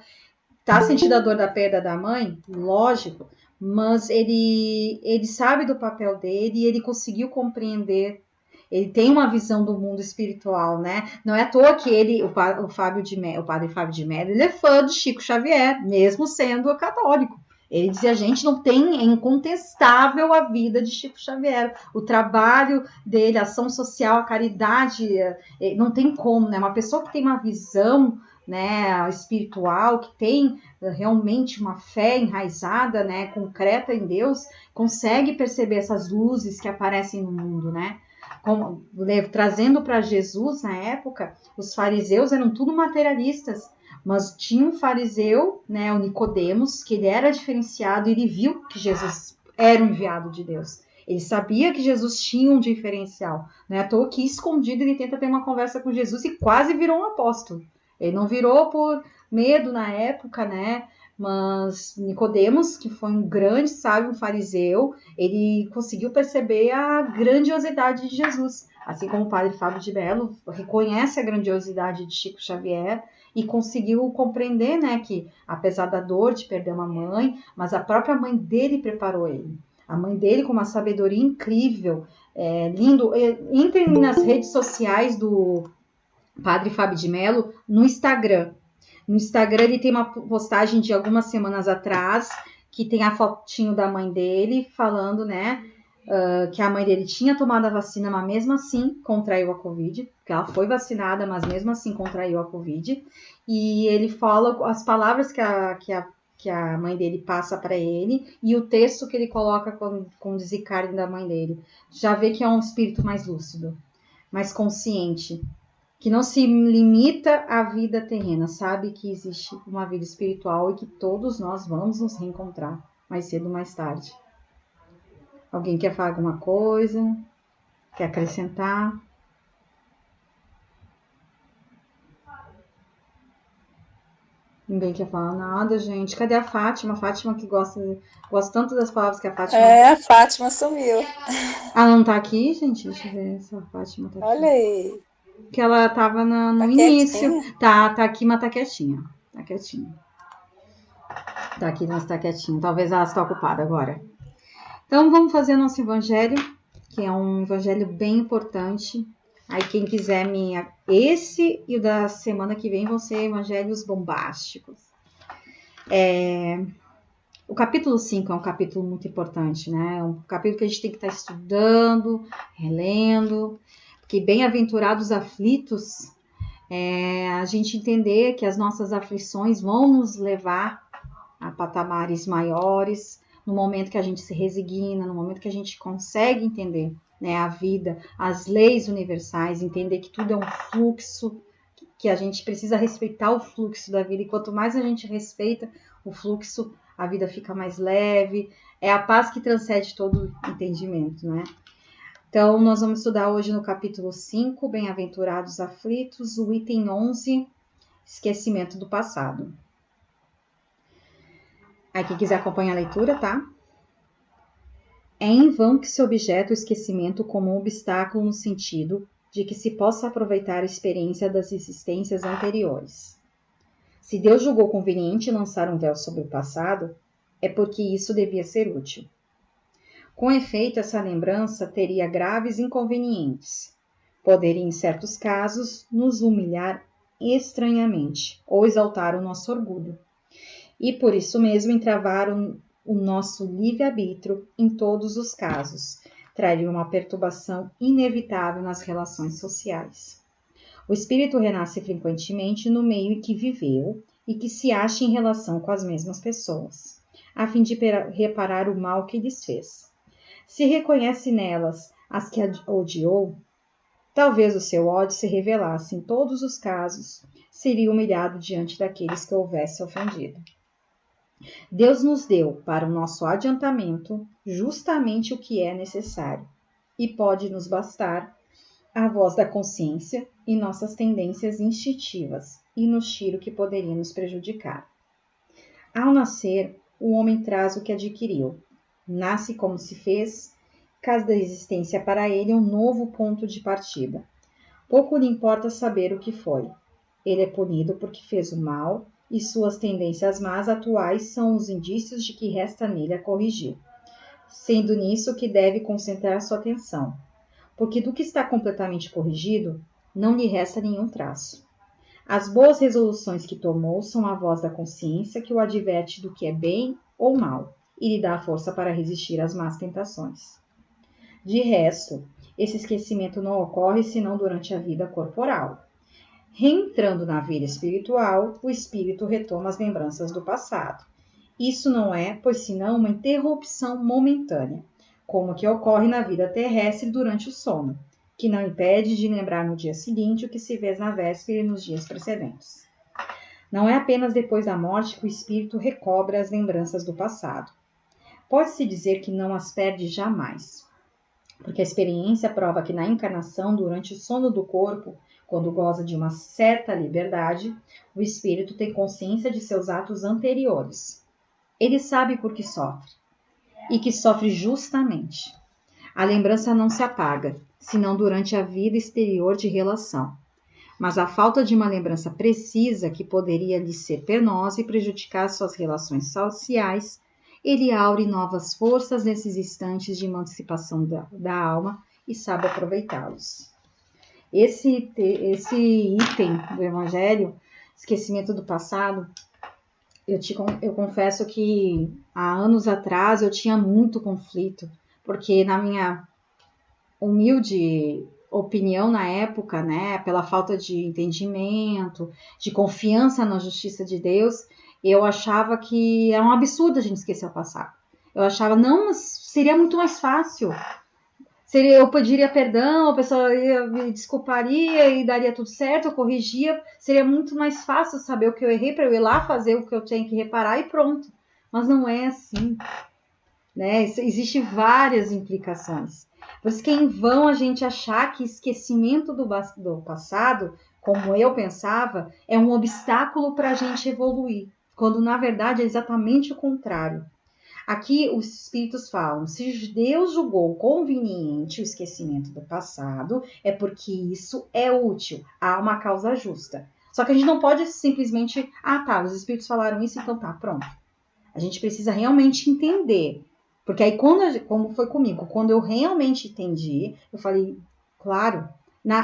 Tá sentindo a dor da perda da mãe? Lógico, mas ele sabe do papel dele e ele conseguiu compreender. Ele tem uma visão do mundo espiritual, né? Não é à toa que o padre Fábio de Mello, ele é fã de Chico Xavier, mesmo sendo católico. Ele dizia, a gente não tem, é incontestável a vida de Chico Xavier, o trabalho dele, a ação social, a caridade, não tem como, né? Uma pessoa que tem uma visão, né, espiritual, que tem realmente uma fé enraizada, né, concreta em Deus, consegue perceber essas luzes que aparecem no mundo, né? Trazendo para Jesus, na época, os fariseus eram tudo materialistas, mas tinha um fariseu, né, o Nicodemos, que ele era diferenciado, e ele viu que Jesus era o enviado de Deus. Ele sabia que Jesus tinha um diferencial. Não é à toa que, escondido, ele tenta ter uma conversa com Jesus e quase virou um apóstolo. Ele não virou por medo na época, né? Mas Nicodemos, que foi um grande sábio, um fariseu, ele conseguiu perceber a grandiosidade de Jesus. Assim como o padre Fábio de Mello reconhece a grandiosidade de Chico Xavier e conseguiu compreender, né, que apesar da dor de perder uma mãe, mas a própria mãe dele preparou ele. A mãe dele com uma sabedoria incrível, lindo. Entrem nas redes sociais do padre Fábio de Mello no Instagram. No Instagram ele tem uma postagem de algumas semanas atrás que tem a fotinho da mãe dele falando, né, que a mãe dele tinha tomado a vacina, mas mesmo assim contraiu a Covid, porque ela foi vacinada, mas mesmo assim contraiu a Covid. E ele fala as palavras que a mãe dele passa para ele e o texto que ele coloca com o desencarne da mãe dele. Já vê que é um espírito mais lúcido, mais consciente, que não se limita à vida terrena, sabe que existe uma vida espiritual e que todos nós vamos nos reencontrar mais cedo ou mais tarde. Alguém quer falar alguma coisa? Quer acrescentar? Ninguém quer falar nada, gente. Cadê a Fátima? A Fátima que gosta tanto das palavras que a Fátima... A Fátima sumiu. Ela não tá aqui, gente? Deixa eu ver se a Fátima tá aqui. Olha aí. Que ela tava no início. Tá aqui, mas tá quietinha. Tá quietinha. Tá aqui, mas tá quietinha. Talvez ela está ocupada agora. Então, vamos fazer o nosso evangelho, que é um evangelho bem importante. Aí, quem quiser esse e o da semana que vem vão ser evangelhos bombásticos. O capítulo 5 é um capítulo muito importante, né? É um capítulo que a gente tem que estar estudando, relendo, porque bem-aventurados aflitos, a gente entender que as nossas aflições vão nos levar a patamares maiores, no momento que a gente se resigna, no momento que a gente consegue entender, né, a vida, as leis universais, entender que tudo é um fluxo, que a gente precisa respeitar o fluxo da vida, e quanto mais a gente respeita o fluxo, a vida fica mais leve, é a paz que transcende todo entendimento, né? Então, nós vamos estudar hoje no capítulo 5, Bem-aventurados aflitos, o item 11, esquecimento do passado. Aí, quem quiser acompanhar a leitura, tá? É em vão que se objeta o esquecimento como um obstáculo no sentido de que se possa aproveitar a experiência das existências anteriores. Se Deus julgou conveniente lançar um véu sobre o passado, é porque isso devia ser útil. Com efeito, essa lembrança teria graves inconvenientes. Poderia, em certos casos, nos humilhar estranhamente ou exaltar o nosso orgulho. E por isso mesmo entravar o nosso livre-arbítrio em todos os casos. Traria uma perturbação inevitável nas relações sociais. O espírito renasce frequentemente no meio em que viveu e que se acha em relação com as mesmas pessoas, a fim de reparar o mal que lhes fez. Se reconhece nelas as que odiou, talvez o seu ódio se revelasse em todos os casos, seria humilhado diante daqueles que houvesse ofendido. Deus nos deu, para o nosso adiantamento, justamente o que é necessário, e pode nos bastar a voz da consciência e nossas tendências instintivas, e nos tira o que poderia nos prejudicar. Ao nascer, o homem traz o que adquiriu. Nasce como se fez, cada existência para ele é um novo ponto de partida. Pouco lhe importa saber o que foi. Ele é punido porque fez o mal, e suas tendências más atuais são os indícios de que resta nele a corrigir, sendo nisso que deve concentrar sua atenção, porque do que está completamente corrigido, não lhe resta nenhum traço. As boas resoluções que tomou são a voz da consciência que o adverte do que é bem ou mal, e lhe dá força para resistir às más tentações. De resto, esse esquecimento não ocorre senão durante a vida corporal. Reentrando na vida espiritual, o espírito retoma as lembranças do passado. Isso não é, pois senão, uma interrupção momentânea, como que ocorre na vida terrestre durante o sono, que não impede de lembrar no dia seguinte o que se fez na véspera e nos dias precedentes. Não é apenas depois da morte que o espírito recobra as lembranças do passado. Pode-se dizer que não as perde jamais, porque a experiência prova que na encarnação, durante o sono do corpo, quando goza de uma certa liberdade, o espírito tem consciência de seus atos anteriores. Ele sabe por que sofre, e que sofre justamente. A lembrança não se apaga, senão durante a vida exterior de relação. Mas a falta de uma lembrança precisa, que poderia lhe ser penosa e prejudicar suas relações sociais, ele aure novas forças nesses instantes de emancipação da alma e sabe aproveitá-los. Esse item do Evangelho, esquecimento do passado, eu confesso que há anos atrás eu tinha muito conflito, porque na minha humilde opinião na época, né, pela falta de entendimento, de confiança na justiça de Deus, eu achava que era um absurdo a gente esquecer o passado. Eu achava, não, mas seria muito mais fácil. Eu pediria perdão, a pessoa me desculparia e daria tudo certo, eu corrigia. Seria muito mais fácil saber o que eu errei para eu ir lá fazer o que eu tenho que reparar e pronto. Mas não é assim, né? Existem várias implicações. Por isso que é em vão a gente achar que esquecimento do passado, como eu pensava, é um obstáculo para a gente evoluir, quando na verdade é exatamente o contrário. Aqui os espíritos falam, se Deus julgou conveniente o esquecimento do passado, é porque isso é útil, há uma causa justa. Só que a gente não pode simplesmente, os espíritos falaram isso, então tá, pronto. A gente precisa realmente entender. Porque aí, como foi comigo, quando eu realmente entendi, eu falei, claro,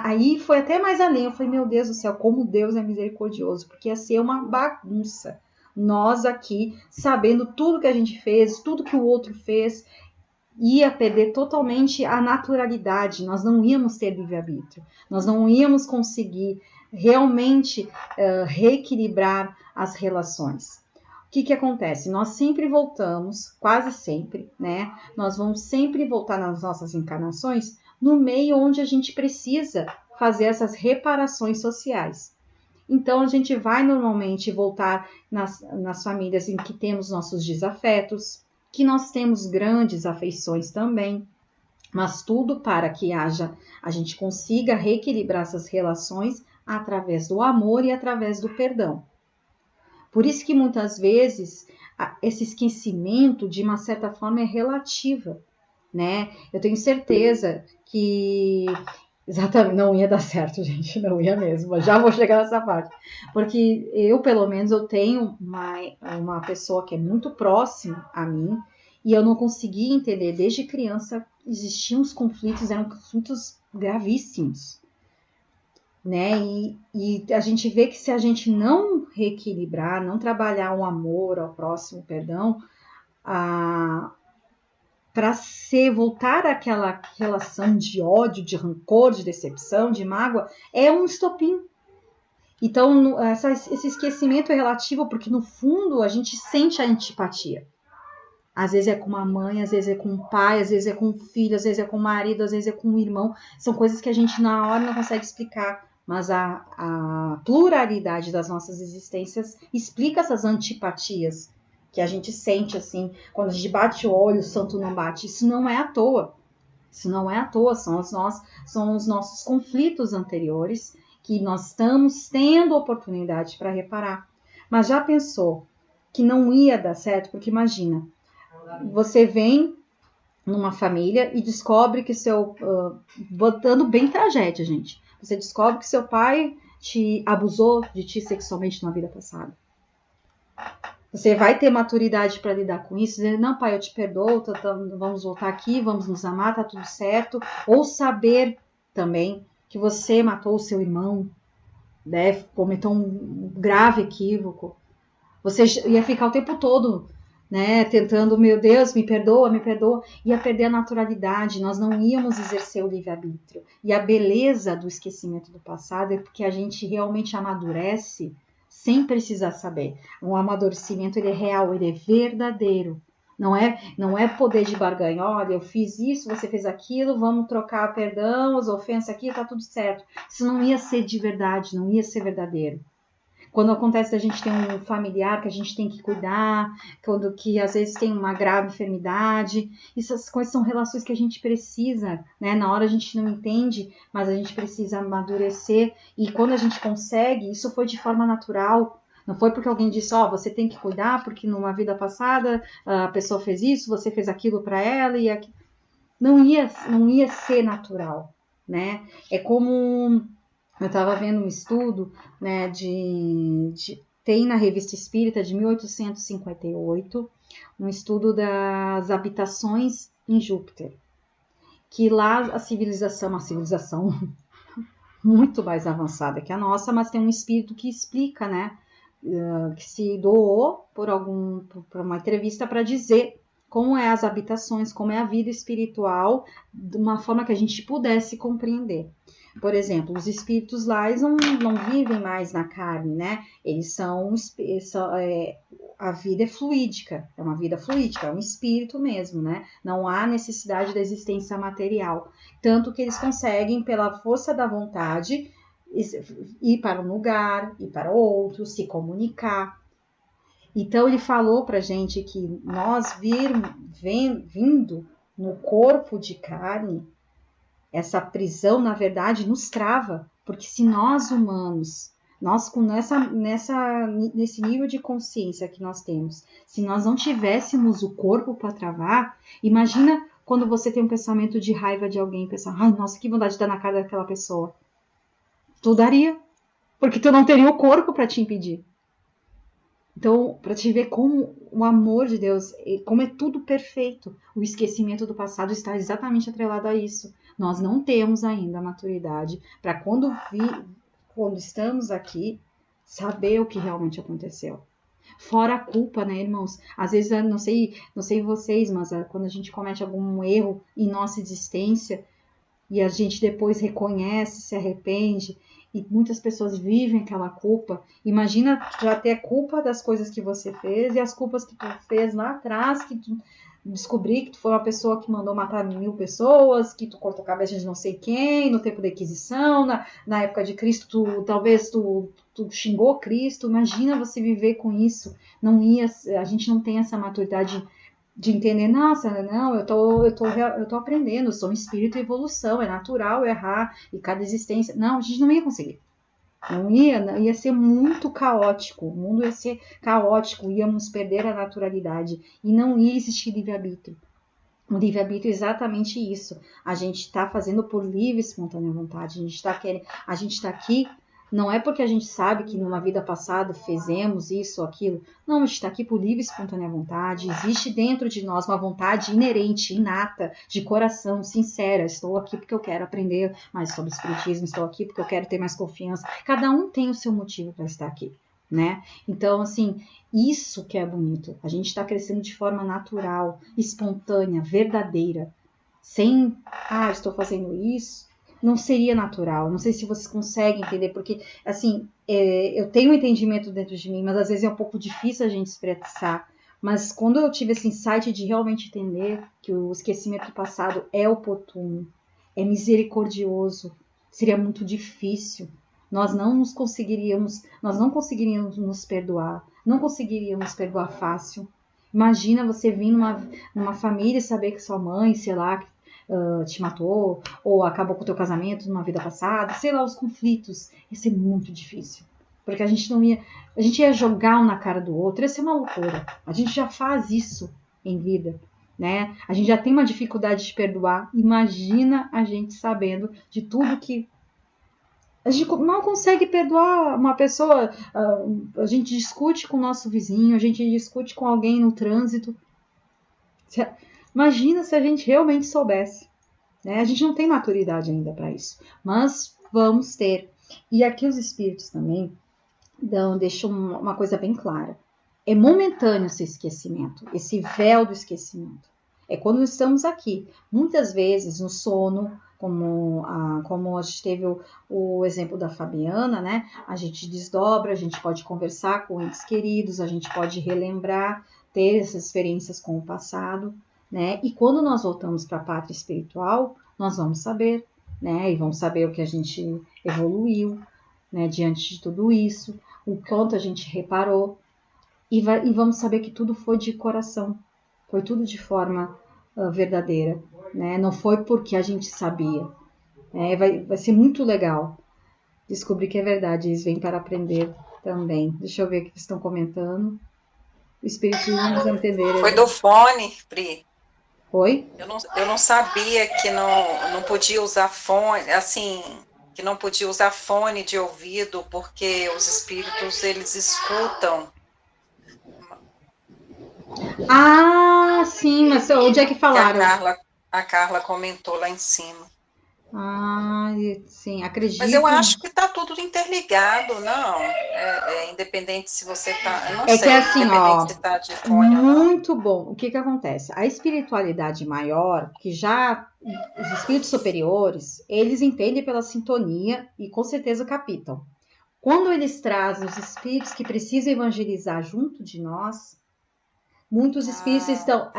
aí foi até mais além. Eu falei, meu Deus do céu, como Deus é misericordioso, porque ia ser uma bagunça. Nós aqui, sabendo tudo que a gente fez, tudo que o outro fez, ia perder totalmente a naturalidade. Nós não íamos ter livre-arbítrio. Nós não íamos conseguir realmente reequilibrar as relações. O que acontece? Nós sempre voltamos, quase sempre, né? Nós vamos sempre voltar nas nossas encarnações no meio onde a gente precisa fazer essas reparações sociais. Então, a gente vai normalmente voltar nas famílias em que temos nossos desafetos, que nós temos grandes afeições também, mas tudo para que a gente consiga reequilibrar essas relações através do amor e através do perdão. Por isso que muitas vezes esse esquecimento, de uma certa forma, é relativo, né? Eu tenho certeza que exatamente não ia dar certo, gente, não ia mesmo, mas já vou chegar nessa parte. Porque eu, pelo menos, eu tenho uma pessoa que é muito próxima a mim E eu não conseguia entender, desde criança existiam os conflitos, eram conflitos gravíssimos, né? E a gente vê que se a gente não reequilibrar, não trabalhar o amor ao próximo, perdão, para voltar àquela relação de ódio, de rancor, de decepção, de mágoa, é um estopim. Então, esse esquecimento é relativo, porque no fundo a gente sente a antipatia. Às vezes é com uma mãe, às vezes é com um pai, às vezes é com um filho, às vezes é com um marido, às vezes é com um irmão. São coisas que a gente na hora não consegue explicar, mas a pluralidade das nossas existências explica essas antipatias que a gente sente assim, quando a gente bate o olho, o santo não bate. Isso não é à toa. Isso não é à toa, são os nossos conflitos anteriores que nós estamos tendo oportunidade para reparar. Mas já pensou que não ia dar certo? Porque imagina, você vem numa família e descobre que botando bem tragédia, gente. Você descobre que seu pai te abusou de ti sexualmente na vida passada. Você vai ter maturidade para lidar com isso, dizer, não, pai, eu te perdoo, vamos voltar aqui, vamos nos amar, tá tudo certo. Ou saber também que você matou o seu irmão, né, cometeu um grave equívoco. Você ia ficar o tempo todo, né, tentando, meu Deus, me perdoa, ia perder a naturalidade, nós não íamos exercer o livre-arbítrio. E a beleza do esquecimento do passado é porque a gente realmente amadurece sem precisar saber. O amadurecimento, ele é real, ele é verdadeiro. Não é poder de barganha. Olha, eu fiz isso, você fez aquilo, vamos trocar perdão, as ofensas aqui, tá tudo certo. Isso não ia ser de verdade, não ia ser verdadeiro. Quando acontece da gente ter um familiar que a gente tem que cuidar, quando que às vezes tem uma grave enfermidade, essas coisas são relações que a gente precisa, né? Na hora a gente não entende, mas a gente precisa amadurecer, e quando a gente consegue, isso foi de forma natural. Não foi porque alguém disse, você tem que cuidar, porque numa vida passada a pessoa fez isso, você fez aquilo para ela, e não ia ser natural, né? É como... Eu estava vendo um estudo, né, tem na Revista Espírita de 1858, um estudo das habitações em Júpiter, que lá uma civilização muito mais avançada que a nossa, mas tem um espírito que explica, né, que se doou por uma entrevista para dizer como é as habitações, como é a vida espiritual, de uma forma que a gente pudesse compreender. Por exemplo, os espíritos lá, eles não vivem mais na carne, né? A vida é fluídica, é uma vida fluídica, é um espírito mesmo, né? Não há necessidade da existência material. Tanto que eles conseguem, pela força da vontade, ir para um lugar, ir para outro, se comunicar. Então, ele falou pra gente que nós vindo no corpo de carne, essa prisão, na verdade, nos trava, porque se nós humanos, nós com nesse nível de consciência que nós temos, se nós não tivéssemos o corpo para travar, imagina quando você tem um pensamento de raiva de alguém, pensar, ai, nossa, que vontade de dar na cara daquela pessoa. Tu daria, porque tu não teria o corpo para te impedir. Então, para te ver como o amor de Deus, como é tudo perfeito, o esquecimento do passado está exatamente atrelado a isso. Nós não temos ainda a maturidade para quando estamos aqui, saber o que realmente aconteceu. Fora a culpa, né, irmãos? Às vezes, não sei vocês, mas quando a gente comete algum erro em nossa existência e a gente depois reconhece, se arrepende, e muitas pessoas vivem aquela culpa. Imagina já ter culpa das coisas que você fez e as culpas que tu fez lá atrás, que tu descobri que tu foi uma pessoa que mandou matar 1000 pessoas, que tu cortou a cabeça de não sei quem, no tempo da Inquisição, na época de Cristo, talvez tu xingou Cristo. Imagina você viver com isso. A gente não tem essa maturidade de entender, nossa, não, eu tô aprendendo, eu sou um espírito em evolução, é natural errar, e cada existência... Não, a gente não ia conseguir. Ia ser muito caótico, o mundo ia ser caótico, íamos perder a naturalidade, e não ia existir livre-arbítrio. O livre-arbítrio é exatamente isso. A gente está fazendo por livre e espontânea vontade, a gente está aqui Não é porque a gente sabe que numa vida passada fizemos isso ou aquilo. Não, a gente está aqui por livre e espontânea vontade. Existe dentro de nós uma vontade inerente, inata, de coração, sincera. Estou aqui porque eu quero aprender mais sobre o espiritismo. Estou aqui porque eu quero ter mais confiança. Cada um tem o seu motivo para estar aqui, né? Então, assim, isso que é bonito. A gente está crescendo de forma natural, espontânea, verdadeira. Sem, estou fazendo isso. Não seria natural. Não sei se vocês conseguem entender, porque, assim, eu tenho um entendimento dentro de mim, mas às vezes é um pouco difícil a gente expressar. Mas quando eu tive esse insight de realmente entender que o esquecimento do passado é oportuno, é misericordioso, seria muito difícil. Nós não conseguiríamos nos perdoar. Não conseguiríamos perdoar fácil. Imagina você vir numa família e saber que sua mãe, sei lá, te matou, ou acabou com o teu casamento numa vida passada, sei lá, os conflitos. Ia ser muito difícil. Porque a gente ia jogar um na cara do outro, ia ser uma loucura. A gente já faz isso em vida, né? A gente já tem uma dificuldade de perdoar. Imagina a gente sabendo de tudo que a gente não consegue perdoar uma pessoa. A gente discute com o nosso vizinho, a gente discute com alguém no trânsito. Imagina se a gente realmente soubesse, né? A gente não tem maturidade ainda para isso, mas vamos ter. E aqui os espíritos também deixam uma coisa bem clara. É momentâneo esse esquecimento, esse véu do esquecimento. É quando estamos aqui, muitas vezes no sono, como a gente teve o exemplo da Fabiana, né? A gente desdobra, a gente pode conversar com entes queridos, a gente pode relembrar, ter essas experiências com o passado, né? E quando nós voltamos para a pátria espiritual, nós vamos saber, né? E vamos saber o que a gente evoluiu, né? Diante de tudo isso, o quanto a gente reparou, e vamos saber que tudo foi de coração, foi tudo de forma verdadeira, né? Não foi porque a gente sabia. Vai ser muito legal descobrir que é verdade. Eles vêm para aprender também. Deixa eu ver o que estão comentando. O espiritismo nos entender. Foi do fone, Pri. Oi? Eu não sabia que não podia usar fone, assim, que não podia usar fone de ouvido, porque os espíritos, eles escutam. Ah, sim, mas onde é que falaram? A Carla comentou lá em cima. Ah, sim, acredito. Mas eu acho que está tudo interligado, não? Independente se você está... Eu não sei, que assim, ó, se tá de fone muito bom. O que acontece? A espiritualidade maior, que já os espíritos superiores, eles entendem pela sintonia e com certeza captam. Quando eles trazem os espíritos que precisam evangelizar junto de nós, muitos espíritos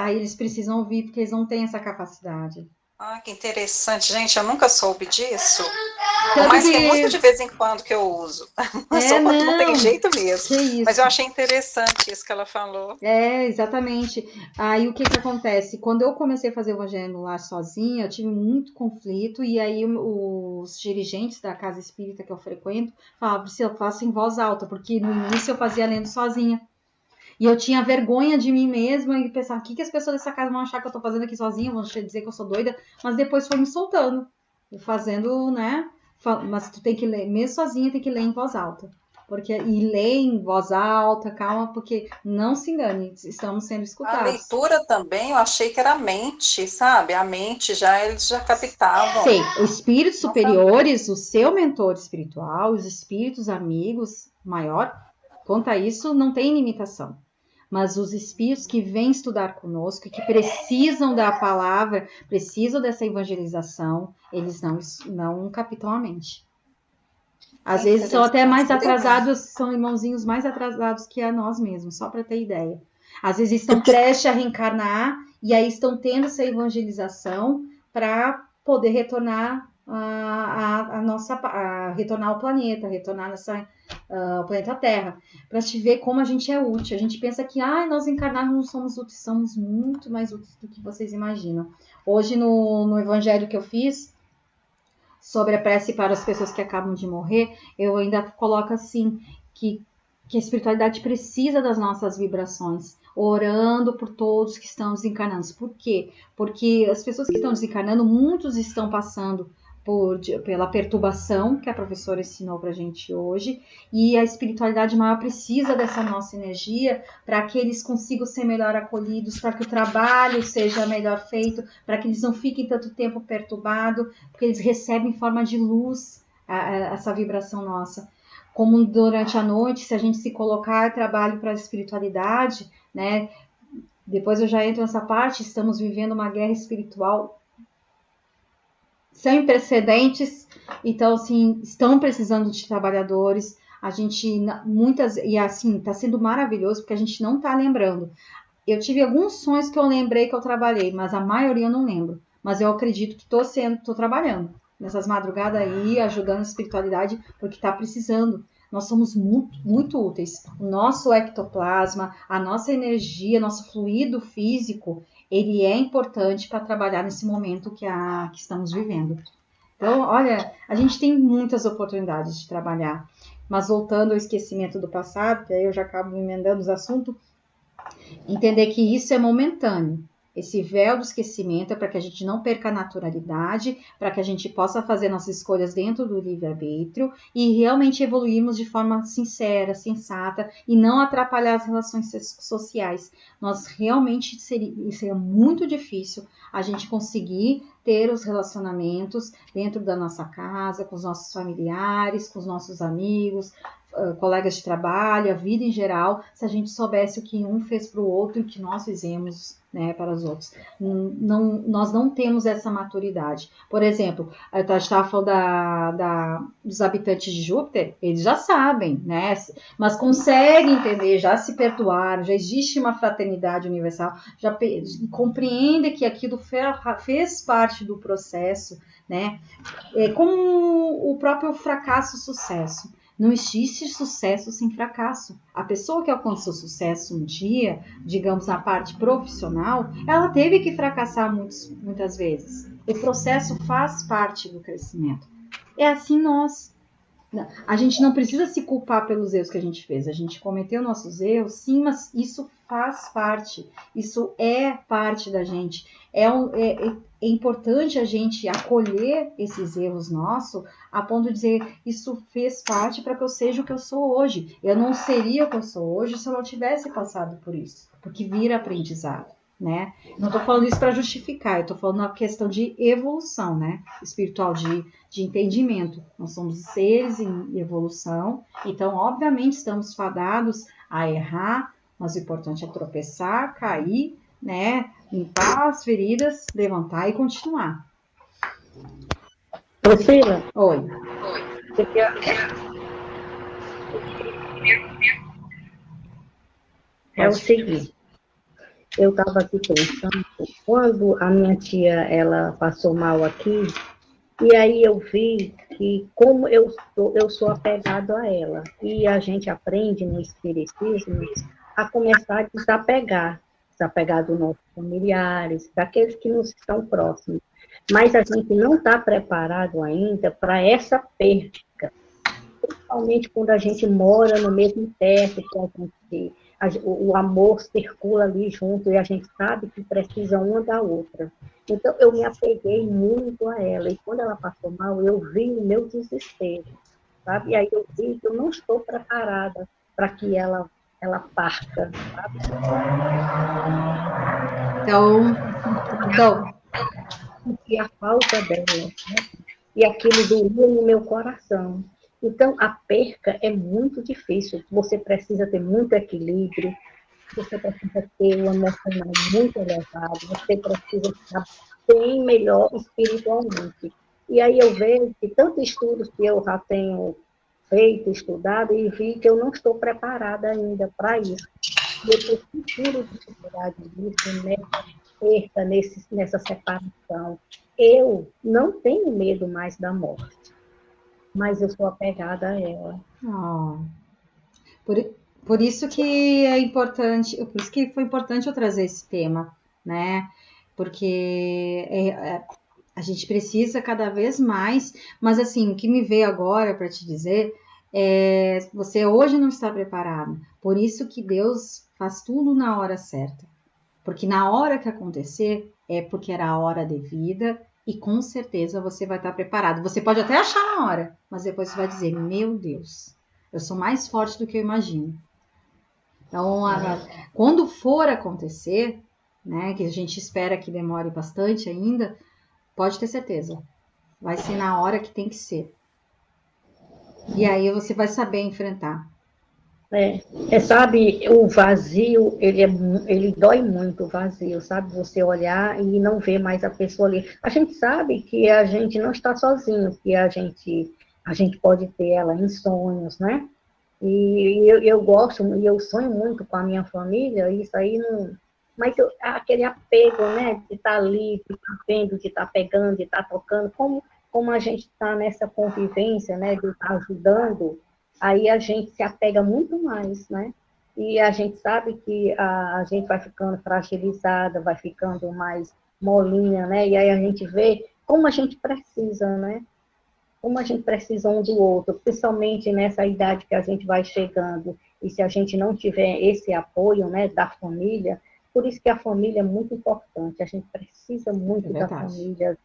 eles precisam ouvir, porque eles não têm essa capacidade. Ah, que interessante, gente, eu nunca soube disso. Mas que é muito de vez em quando que eu uso. Não tem jeito mesmo. Mas eu achei interessante isso que ela falou. Exatamente. Aí o que acontece? Quando eu comecei a fazer o Evangelho no Lar sozinha, eu tive muito conflito, e aí os dirigentes da casa espírita que eu frequento falavam, Priscila, faça em voz alta, porque no início eu fazia lendo sozinha. E eu tinha vergonha de mim mesma e pensava, o que as pessoas dessa casa vão achar que eu tô fazendo aqui sozinha? Vão dizer que eu sou doida. Mas depois foi me soltando. Fazendo, né? Mas tu tem que ler, mesmo sozinha, tem que ler em voz alta. E ler em voz alta, calma, porque não se engane, estamos sendo escutados. A leitura também, eu achei que era a mente, sabe? A mente, eles já captavam. Sim, os espíritos superiores, o seu mentor espiritual, os espíritos amigos maior, quanto a isso, não tem limitação. Mas os espíritos que vêm estudar conosco, que precisam da palavra, precisam dessa evangelização, eles não captam a mente. Às vezes são até mais atrasados, são irmãozinhos mais atrasados que a nós mesmos, só para ter ideia. Às vezes estão prestes a reencarnar e aí estão tendo essa evangelização para poder retornar retornar ao planeta, retornar ao planeta Terra, para te ver como a gente é útil. A gente pensa que nós encarnados não somos úteis, somos muito mais úteis do que vocês imaginam. Hoje no evangelho que eu fiz sobre a prece para as pessoas que acabam de morrer, eu ainda coloco assim que a espiritualidade precisa das nossas vibrações, orando por todos que estão desencarnando. Por quê? Porque as pessoas que estão desencarnando, muitos estão passando pela perturbação que a professora ensinou para a gente hoje, e a espiritualidade maior precisa dessa nossa energia para que eles consigam ser melhor acolhidos, para que o trabalho seja melhor feito, para que eles não fiquem tanto tempo perturbados, porque eles recebem em forma de luz essa vibração nossa. Como durante a noite, se a gente se colocar trabalho para a espiritualidade, né? Depois eu já entro nessa parte, estamos vivendo uma guerra espiritual sem precedentes, então, assim, estão precisando de trabalhadores, a gente, e assim, tá sendo maravilhoso, porque a gente não tá lembrando. Eu tive alguns sonhos que eu lembrei que eu trabalhei, mas a maioria eu não lembro, mas eu acredito que tô trabalhando nessas madrugadas aí, ajudando a espiritualidade, porque tá precisando. Nós somos muito, muito úteis. O nosso ectoplasma, a nossa energia, nosso fluido físico, ele é importante para trabalhar nesse momento que estamos vivendo. Então, olha, a gente tem muitas oportunidades de trabalhar. Mas voltando ao esquecimento do passado, que aí eu já acabo emendando os assuntos, entender que isso é momentâneo. Esse véu do esquecimento é para que a gente não perca a naturalidade, para que a gente possa fazer nossas escolhas dentro do livre-arbítrio e realmente evoluirmos de forma sincera, sensata e não atrapalhar as relações sociais. Nós realmente seria muito difícil a gente conseguir ter os relacionamentos dentro da nossa casa, com os nossos familiares, com os nossos amigos, colegas de trabalho, a vida em geral, se a gente soubesse o que um fez para o outro e o que nós fizemos, né, para os outros. Nós não temos essa maturidade. Por exemplo, eu estava falando dos habitantes de Júpiter, eles já sabem, né, mas conseguem entender, já se perdoaram, já existe uma fraternidade universal, já compreendem que aquilo fez parte do processo, né, como o próprio fracasso-sucesso. Não existe sucesso sem fracasso. A pessoa que alcançou sucesso um dia, digamos na parte profissional, ela teve que fracassar muitas vezes. O processo faz parte do crescimento. É assim nós. A gente não precisa se culpar pelos erros que a gente fez. A gente cometeu nossos erros, sim, mas isso faz parte. Isso é parte da gente. É importante a gente acolher esses erros nossos a ponto de dizer, isso fez parte para que eu seja o que eu sou hoje. Eu não seria o que eu sou hoje se eu não tivesse passado por isso, porque vira aprendizado, né? Não estou falando isso para justificar, eu estou falando uma questão de evolução, né? Espiritual, de entendimento. Nós somos seres em evolução, então, obviamente, estamos fadados a errar, mas o importante é tropeçar, cair, né? Limpar as feridas, levantar e continuar. Priscila? Oi. É o seguinte, eu estava aqui pensando, quando a minha tia, ela passou mal aqui, e aí eu vi que como eu sou apegado a ela, e a gente aprende no espiritismo a começar a desapegar dos nossos familiares, daqueles que nos estão próximos. Mas a gente não está preparado ainda para essa perda, principalmente quando a gente mora no mesmo teto, que o amor circula ali junto e a gente sabe que precisa uma da outra. Então, eu me apeguei muito a ela. E quando ela passou mal, eu vi o meu desespero, sabe? E aí eu vi que eu não estou preparada para que ela parta, sabe? Então... E a falta dela, né? E aquilo doía no meu coração. Então, a perca é muito difícil. Você precisa ter muito equilíbrio, você precisa ter um emocional muito elevado, você precisa estar bem melhor espiritualmente. E aí eu vejo que tantos estudos que eu já tenho feito, estudado, e vi que eu não estou preparada ainda para isso. Eu estou sentindo dificuldade nisso, nessa perca, nessa separação. Eu não tenho medo mais da morte, mas eu sou apegada a ela. Por isso que é importante, por isso que foi importante eu trazer esse tema, né? Porque a gente precisa cada vez mais, mas assim, o que me veio agora para te dizer é, você hoje não está preparado, por isso que Deus faz tudo na hora certa, porque na hora que acontecer é porque era a hora devida E com certeza você vai estar preparado. Você pode até achar na hora, mas depois você vai dizer, meu Deus, eu sou mais forte do que eu imagino. Então, quando for acontecer, né, que a gente espera que demore bastante ainda, pode ter certeza. Vai ser na hora que tem que ser. E aí você vai saber enfrentar. Sabe, o vazio, ele dói muito, o vazio, sabe? Você olhar e não ver mais a pessoa ali. A gente sabe que a gente não está sozinho, que a gente pode ter ela em sonhos, né? E eu gosto, e eu sonho muito com a minha família, isso aí não... Mas aquele apego, né, de estar ali, de estar vendo, de estar pegando, de estar tocando, como a gente está nessa convivência, né, de estar ajudando, aí a gente se apega muito mais, né? E a gente sabe que a gente vai ficando fragilizada, vai ficando mais molinha, né? E aí a gente vê como a gente precisa, né? Como a gente precisa um do outro, principalmente nessa idade que a gente vai chegando. E se a gente não tiver esse apoio, né, da família, por isso que a família é muito importante. A gente precisa muito da família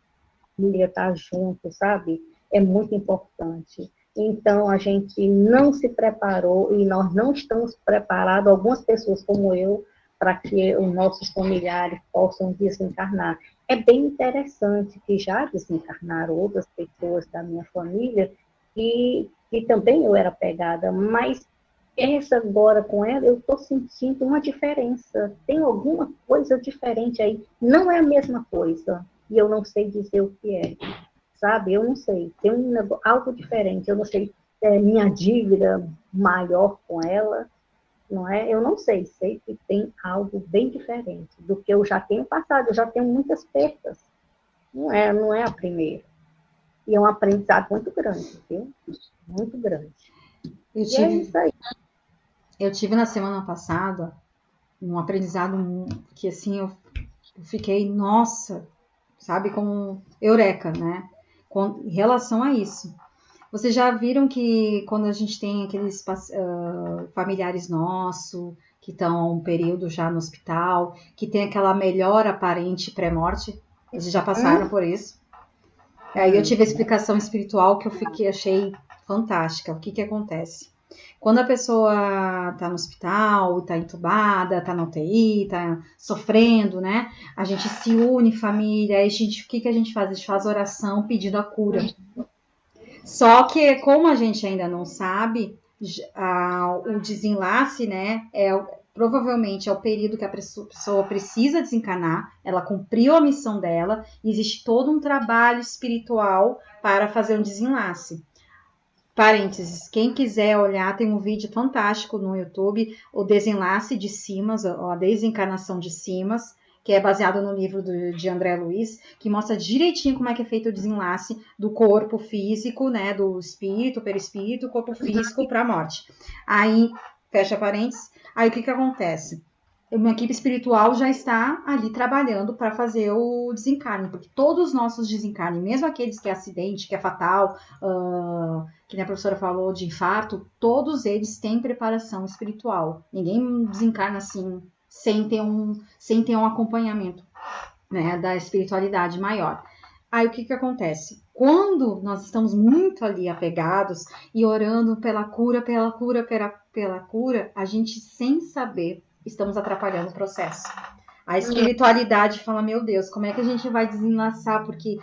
estar junto, sabe? É muito importante. Então, a gente não se preparou e nós não estamos preparados, algumas pessoas como eu, para que os nossos familiares possam desencarnar. É bem interessante que já desencarnaram outras pessoas da minha família e também eu era pegada, mas essa agora com ela, eu estou sentindo uma diferença. Tem alguma coisa diferente aí. Não é a mesma coisa. E eu não sei dizer o que é. Sabe? Eu não sei. Tem algo diferente. Eu não sei se é minha dívida maior com ela. Não é? Eu não sei. Sei que tem algo bem diferente do que eu já tenho passado. Eu já tenho muitas perdas. Não é a primeira. E é um aprendizado muito grande, viu? Muito grande. É isso aí. Eu tive na semana passada um aprendizado que, assim, eu fiquei, nossa, sabe, como eureka, né? Em relação a isso. Vocês já viram que quando a gente tem aqueles familiares nossos que estão há um período já no hospital, que tem aquela melhora aparente pré-morte? Vocês já passaram por isso? Aí eu tive a explicação espiritual que achei fantástica. O que acontece? Quando a pessoa está no hospital, está entubada, está na UTI, está sofrendo, né? A gente se une, família, o que a gente faz? A gente faz oração pedindo a cura. Só que, como a gente ainda não sabe, o desenlace, né, provavelmente é o período que a pessoa precisa desencarnar, ela cumpriu a missão dela, e existe todo um trabalho espiritual para fazer um desenlace. Parênteses, quem quiser olhar, tem um vídeo fantástico no YouTube, o desenlace de Simas, a desencarnação de Simas, que é baseado no livro de André Luiz, que mostra direitinho como é que é feito o desenlace do corpo físico, né, do espírito, perispírito, corpo físico para a morte. Aí, fecha parênteses, aí o que acontece? Uma equipe espiritual já está ali trabalhando para fazer o desencarne, porque todos os nossos desencarnes, mesmo aqueles que é acidente, que é fatal, que a professora falou de infarto, todos eles têm preparação espiritual. Ninguém desencarna assim, sem ter um acompanhamento, né, da espiritualidade maior. Aí o que acontece? Quando nós estamos muito ali apegados e orando pela cura, a gente, sem saber, estamos atrapalhando o processo. A espiritualidade fala, meu Deus, como é que a gente vai desenlaçar? Porque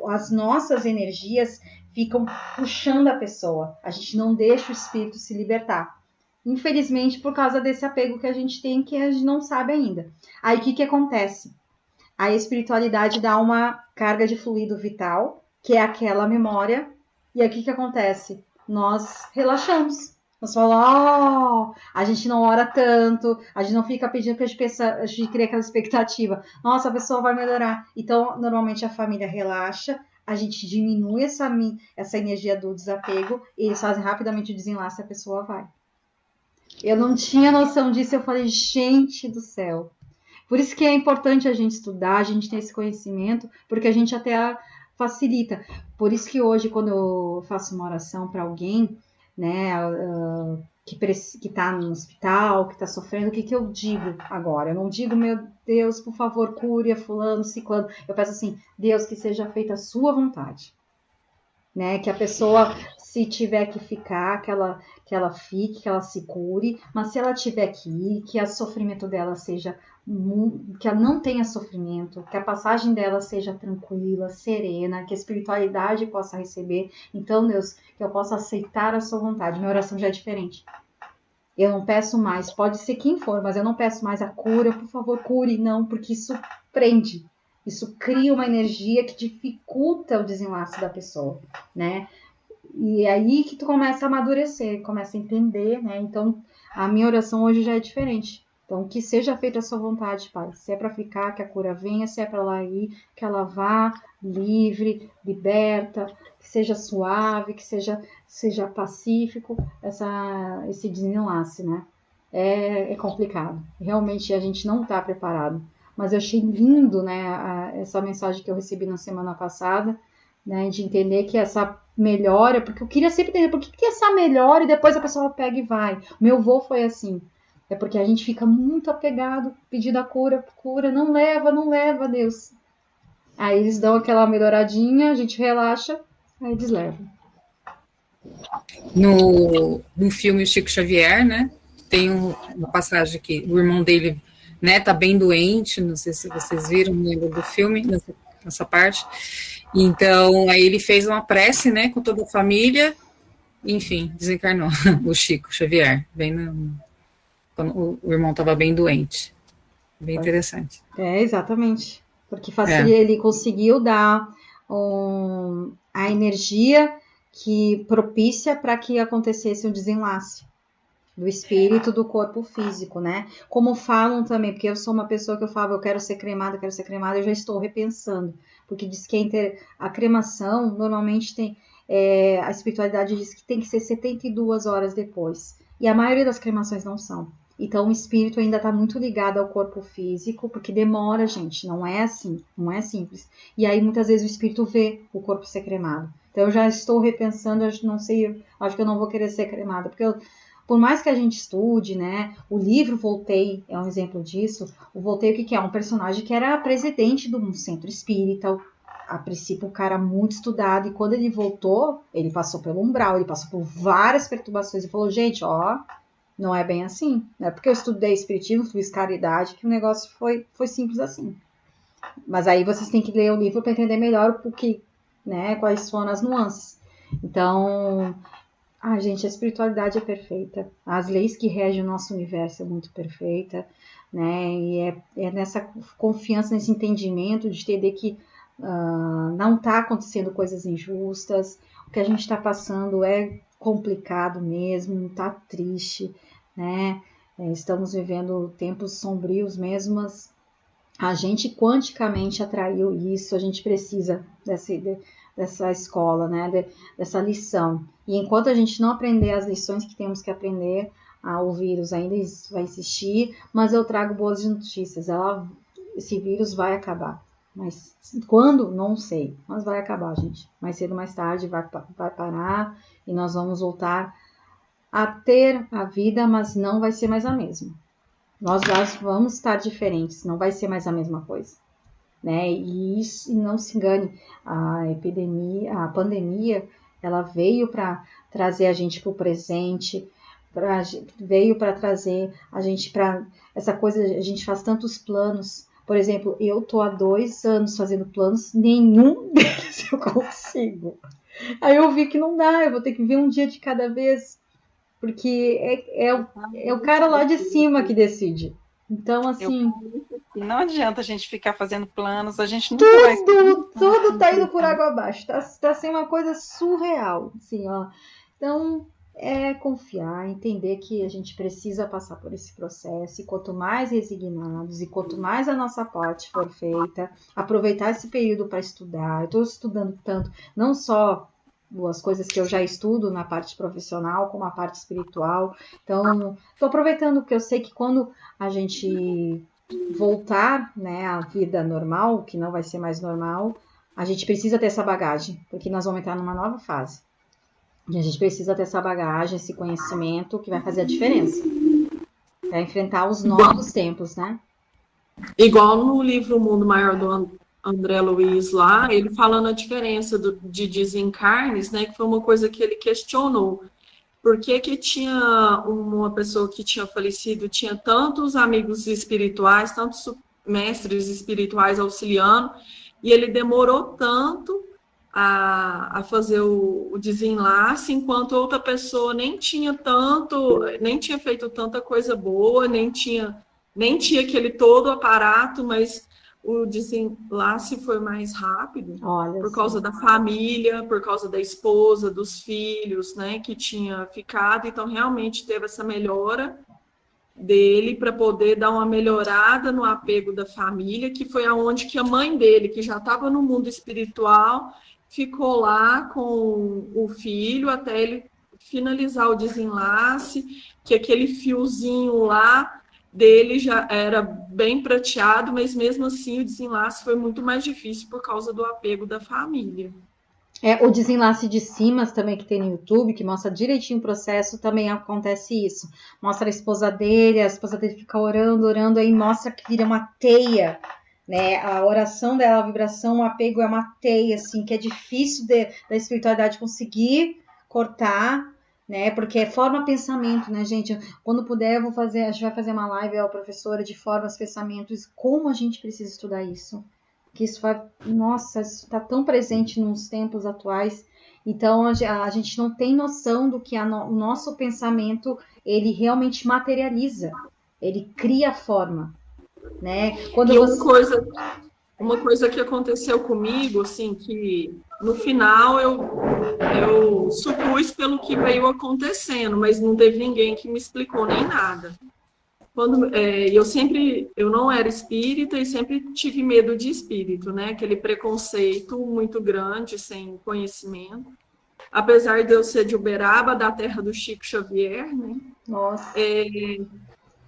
as nossas energias ficam puxando a pessoa. A gente não deixa o espírito se libertar. Infelizmente, por causa desse apego que a gente tem, que a gente não sabe ainda. Aí, o que acontece? A espiritualidade dá uma carga de fluido vital, que é aquela memória. E aí, o que acontece? Nós relaxamos. Nós falamos, a gente não ora tanto, a gente não fica pedindo que a gente cria aquela expectativa. Nossa, a pessoa vai melhorar. Então, normalmente a família relaxa, a gente diminui essa energia do desapego e eles fazem rapidamente o desenlace e a pessoa vai. Eu não tinha noção disso, eu falei, gente do céu. Por isso que é importante a gente estudar, a gente ter esse conhecimento, porque a gente até facilita. Por isso que hoje, quando eu faço uma oração para alguém, né, que está no hospital, que está sofrendo, o que eu digo agora? Eu não digo, meu Deus, por favor, cure a fulano, ciclano. Eu peço assim, Deus, que seja feita a sua vontade. Né? Que a pessoa, se tiver que ficar, que ela fique, que ela se cure, mas se ela tiver que ir, que o sofrimento dela seja, que ela não tenha sofrimento, que a passagem dela seja tranquila, serena, que a espiritualidade possa receber. Então, Deus, que eu possa aceitar a sua vontade. Minha oração já é diferente. Eu não peço mais, pode ser quem for, mas eu não peço mais a cura, por favor, cure, não, porque isso prende. Isso cria uma energia que dificulta o desenlace da pessoa, né? E é aí que tu começa a amadurecer, começa a entender, né? Então, a minha oração hoje já é diferente. Então, que seja feita a sua vontade, Pai. Se é para ficar, que a cura venha. Se é para ela ir, que ela vá livre, liberta, que seja suave, que seja pacífico esse desenlace, né? É complicado. Realmente, a gente não está preparado. Mas eu achei lindo, né, essa mensagem que eu recebi na semana passada, né, de entender que essa melhora, porque eu queria sempre entender por que essa melhora e depois a pessoa pega e vai. O meu vô foi assim. É porque a gente fica muito apegado, pedindo a cura, não leva, Deus. Aí eles dão aquela melhoradinha, a gente relaxa, aí eles levam. No filme O Chico Xavier, né, tem uma passagem que o irmão dele, né, tá bem doente, não sei se vocês viram, não lembro do filme, nessa parte. Então, aí ele fez uma prece, né, com toda a família, enfim, desencarnou o Chico Xavier, quando o irmão estava bem doente. Bem interessante. Exatamente. Porque ele conseguiu dar a energia que propícia para que acontecesse um desenlace do espírito do corpo físico, né? Como falam também, porque eu sou uma pessoa que eu falo, eu quero ser cremada, eu já estou repensando, porque diz que a cremação normalmente tem, a espiritualidade diz que tem que ser 72 horas depois, e a maioria das cremações não são. Então o espírito ainda está muito ligado ao corpo físico, porque demora, gente, não é assim, não é simples. E aí muitas vezes o espírito vê o corpo ser cremado. Então eu já estou repensando, acho que eu não vou querer ser cremada, porque por mais que a gente estude, né, o livro Voltei é um exemplo disso. O Voltei, o que é? Um personagem que era presidente de um centro espírita, a princípio um cara muito estudado, e quando ele voltou, ele passou pelo umbral, ele passou por várias perturbações, e falou, gente, não é bem assim, não é porque eu estudei espiritismo, fiz caridade, que o negócio foi simples assim. Mas aí vocês têm que ler o livro para entender melhor o que, né, quais foram as nuances. Então, gente, a espiritualidade é perfeita. As leis que regem o nosso universo é muito perfeita, né? E é nessa confiança, nesse entendimento de entender que não está acontecendo coisas injustas. O que a gente está passando é complicado mesmo, está triste, né? Estamos vivendo tempos sombrios mesmo, mas a gente quanticamente atraiu isso, a gente precisa dessa escola, né? Dessa lição. E enquanto a gente não aprender as lições que temos que aprender, o vírus ainda vai existir, mas eu trago boas notícias. Esse vírus vai acabar. Mas quando? Não sei. Mas vai acabar, gente. Mais cedo ou mais tarde vai parar e nós vamos voltar a ter a vida, mas não vai ser mais a mesma. Nós já vamos estar diferentes, não vai ser mais a mesma coisa. Né? E não se engane, a pandemia, ela veio para trazer a gente para o presente, veio para trazer a gente para essa coisa, a gente faz tantos planos. Por exemplo, eu tô há 2 anos fazendo planos, nenhum deles eu consigo. Aí eu vi que não dá, eu vou ter que ver um dia de cada vez, porque é o cara lá de cima que decide. Então, assim... Não adianta a gente ficar fazendo planos, a gente nunca vai... Tudo tá indo por água abaixo, tá sendo uma coisa surreal, assim, ó. Então, confiar, entender que a gente precisa passar por esse processo, e quanto mais resignados, e quanto mais a nossa parte for feita, aproveitar esse período para estudar. Eu estou estudando tanto, não só as coisas que eu já estudo na parte profissional, como a parte espiritual. Então, estou aproveitando, porque eu sei que quando a gente voltar, né, à vida normal, que não vai ser mais normal, a gente precisa ter essa bagagem, porque nós vamos entrar numa nova fase. E a gente precisa ter essa bagagem, esse conhecimento que vai fazer a diferença para enfrentar os novos tempos, né? Igual no livro O Mundo Maior do André Luiz lá, ele falando a diferença de desencarnes, né? Que foi uma coisa que ele questionou. Por que tinha uma pessoa que tinha falecido, tinha tantos amigos espirituais, tantos mestres espirituais auxiliando, e ele demorou tanto a fazer o desenlace, enquanto outra pessoa nem tinha feito tanta coisa boa, nem tinha aquele todo aparato, mas o desenlace foi mais rápido. Olha por só. Causa da família, por causa da esposa, dos filhos, né, que tinha ficado. Então, realmente teve essa melhora dele para poder dar uma melhorada no apego da família, que foi aonde que a mãe dele, que já estava no mundo espiritual, ficou lá com o filho até ele finalizar o desenlace, que aquele fiozinho lá dele já era bem prateado, mas mesmo assim o desenlace foi muito mais difícil por causa do apego da família. O desenlace de Simas também que tem no YouTube, que mostra direitinho o processo, também acontece isso. Mostra a esposa dele fica orando, aí mostra que vira uma teia, né? A oração dela, a vibração, o apego é uma teia, assim, que é difícil da espiritualidade conseguir cortar, né? Porque forma pensamento, né, gente? Quando puder, a gente vai fazer uma live, a professora, de formas, pensamentos, como a gente precisa estudar isso. Que isso vai, nossa, isso está tão presente nos tempos atuais. Então a gente não tem noção do que o nosso pensamento ele realmente materializa, ele cria forma, né? Quando uma coisa que aconteceu comigo, assim, que no final eu supus pelo que veio acontecendo, mas não teve ninguém que me explicou nem nada. Eu não era espírita e sempre tive medo de espírito, né? Aquele preconceito muito grande, sem conhecimento. Apesar de eu ser de Uberaba, da terra do Chico Xavier, né? Nossa.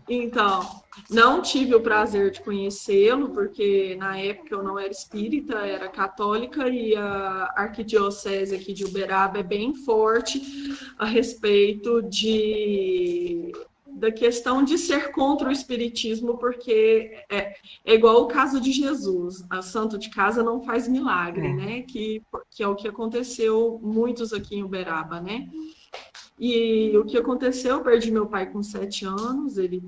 Então, não tive o prazer de conhecê-lo, porque na época eu não era espírita, era católica, e a arquidiocese aqui de Uberaba é bem forte a respeito da questão de ser contra o espiritismo, porque é igual o caso de Jesus, a santo de casa não faz milagre, né? Que é o que aconteceu muitos aqui em Uberaba, né? E o que aconteceu, eu perdi meu pai com 7 anos, ele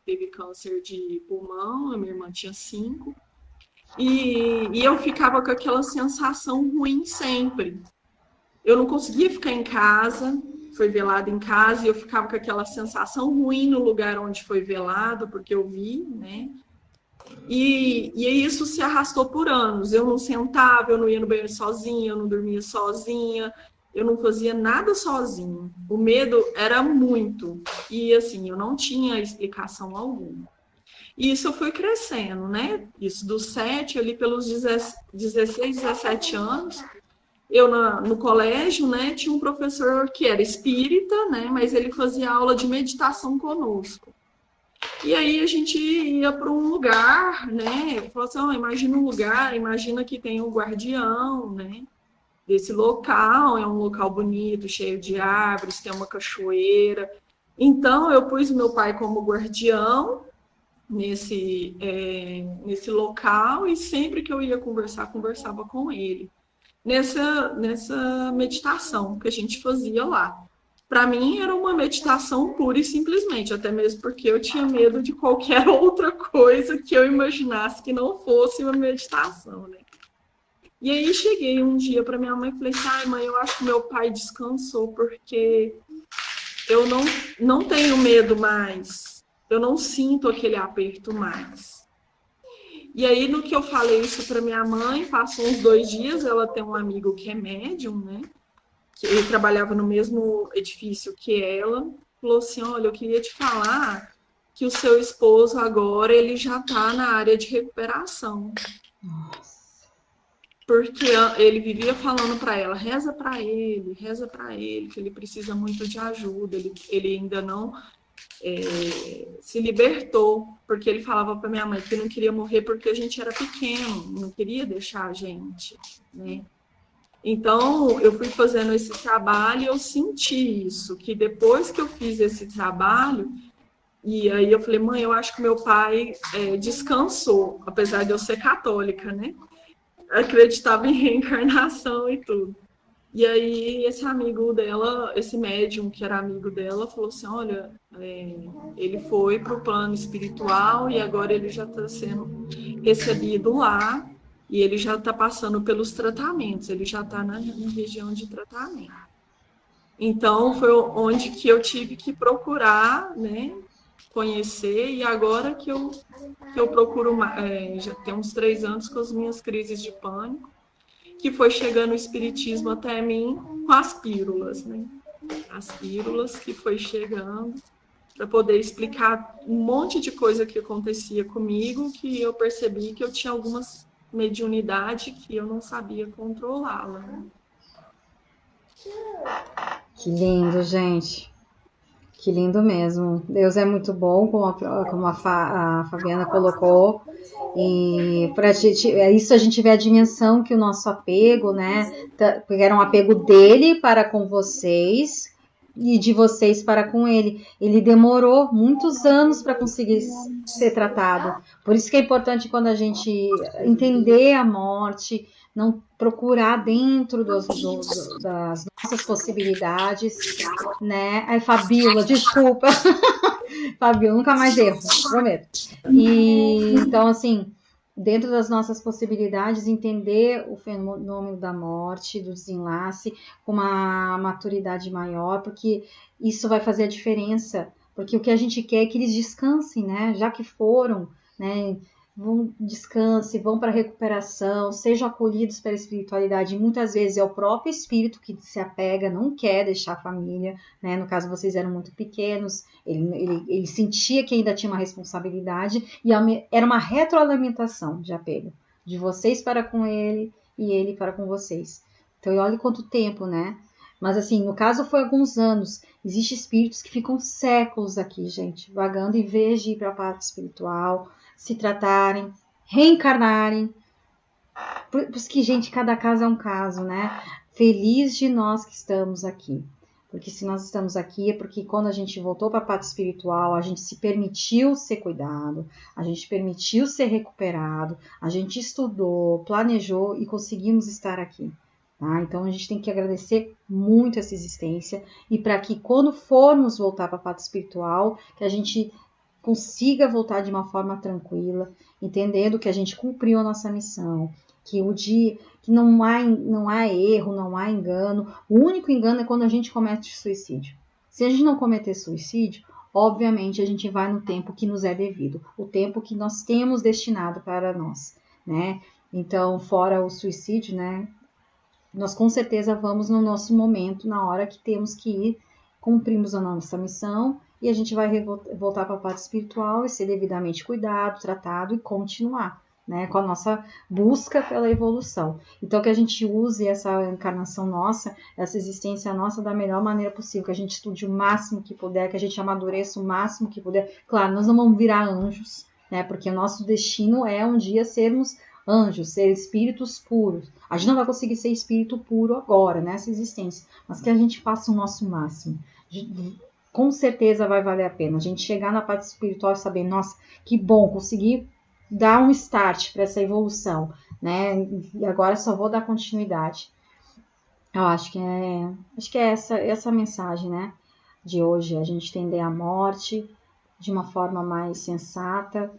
teve câncer de pulmão, a minha irmã tinha 5, e eu ficava com aquela sensação ruim sempre. Eu não conseguia ficar em casa, foi velado em casa, e eu ficava com aquela sensação ruim no lugar onde foi velado, porque eu vi, né? E isso se arrastou por anos. Eu não sentava, eu não ia no banheiro sozinha, eu não dormia sozinha, eu não fazia nada sozinha. O medo era muito. E, assim, eu não tinha explicação alguma. E isso eu fui crescendo, né? Isso dos 7, ali pelos 16, 17 anos, eu no colégio, né, tinha um professor que era espírita, né, mas ele fazia aula de meditação conosco. E aí a gente ia para um lugar, né, falou assim, imagina um lugar, imagina que tem um guardião, né, desse local, é um local bonito, cheio de árvores, tem uma cachoeira. Então eu pus o meu pai como guardião nesse local, e sempre que eu ia conversava com ele. Nessa meditação que a gente fazia lá. Para mim, era uma meditação pura e simplesmente, até mesmo porque eu tinha medo de qualquer outra coisa que eu imaginasse que não fosse uma meditação, né? E aí, cheguei um dia para minha mãe e falei assim, mãe, eu acho que meu pai descansou, porque eu não tenho medo mais, eu não sinto aquele aperto mais. E aí, no que eu falei isso para minha mãe, passou uns 2 dias, ela tem um amigo que é médium, né? Que ele trabalhava no mesmo edifício que ela, falou assim, olha, eu queria te falar que o seu esposo agora, ele já está na área de recuperação. Nossa. Porque ele vivia falando para ela, reza para ele, que ele precisa muito de ajuda, ele ainda não... se libertou, porque ele falava para minha mãe que não queria morrer porque a gente era pequeno, não queria deixar a gente, né? Então, eu fui fazendo esse trabalho e eu senti isso, que depois que eu fiz esse trabalho, e aí eu falei, mãe, eu acho que meu pai descansou, apesar de eu ser católica, né? Acreditava em reencarnação e tudo. E aí esse amigo dela, esse médium que era amigo dela, falou assim, olha, ele foi para o plano espiritual e agora ele já está sendo recebido lá e ele já está passando pelos tratamentos, ele já está na região de tratamento. Então foi onde que eu tive que procurar, né, conhecer, e agora que eu procuro, já tem uns 3 anos com as minhas crises de pânico, que foi chegando o espiritismo até mim com as pílulas, né? As pílulas que foi chegando para poder explicar um monte de coisa que acontecia comigo, que eu percebi que eu tinha algumas mediunidade que eu não sabia controlá-la. Né? Que lindo, gente. Que lindo mesmo. Deus é muito bom, como a Fabiana colocou. E pra gente, isso a gente vê a dimensão que o nosso apego, né? Porque era um apego dele para com vocês e de vocês para com ele. Ele demorou muitos anos para conseguir ser tratado. Por isso que é importante, quando a gente entender a morte, não procurar dentro das nossas possibilidades, né? Ai, Fabíola, desculpa. Fabíola, nunca mais erro, prometo. E então, assim, dentro das nossas possibilidades, entender o fenômeno da morte, do desenlace, com uma maturidade maior, porque isso vai fazer a diferença. Porque o que a gente quer é que eles descansem, né? Já que foram, né? Descansem, vão para a recuperação, sejam acolhidos pela espiritualidade. E muitas vezes é o próprio espírito que se apega, não quer deixar a família, né? No caso, vocês eram muito pequenos, ele sentia que ainda tinha uma responsabilidade, e era uma retroalimentação de apego, de vocês para com ele e ele para com vocês. Então, olha quanto tempo, né? Mas assim, no caso foi alguns anos. Existem espíritos que ficam séculos aqui, gente, vagando em vez de ir para a parte espiritual, se tratarem, reencarnarem. Por isso que, gente, cada caso é um caso, né? Feliz de nós que estamos aqui. Porque se nós estamos aqui é porque quando a gente voltou para a parte espiritual, a gente se permitiu ser cuidado, a gente permitiu ser recuperado, a gente estudou, planejou e conseguimos estar aqui. Tá? Então a gente tem que agradecer muito essa existência, e para que quando formos voltar para a parte espiritual, que a gente consiga voltar de uma forma tranquila, entendendo que a gente cumpriu a nossa missão, que o dia que não há erro, não há engano. O único engano é quando a gente comete suicídio. Se a gente não cometer suicídio, obviamente a gente vai no tempo que nos é devido, o tempo que nós temos destinado para nós, né? Então, fora o suicídio, né? Nós com certeza vamos no nosso momento, na hora que temos que ir, cumprimos a nossa missão, e a gente vai voltar para a parte espiritual e ser devidamente cuidado, tratado e continuar, né, com a nossa busca pela evolução. Então, que a gente use essa encarnação nossa, essa existência nossa da melhor maneira possível, que a gente estude o máximo que puder, que a gente amadureça o máximo que puder. Claro, nós não vamos virar anjos, né, porque o nosso destino é um dia sermos anjos, ser espíritos puros. A gente não vai conseguir ser espírito puro agora, nessa existência, mas que a gente faça o nosso máximo. Com certeza vai valer a pena a gente chegar na parte espiritual e saber, nossa, que bom, consegui dar um start para essa evolução, né? E agora só vou dar continuidade. Eu acho que é essa mensagem, né? De hoje, a gente entender a morte de uma forma mais sensata,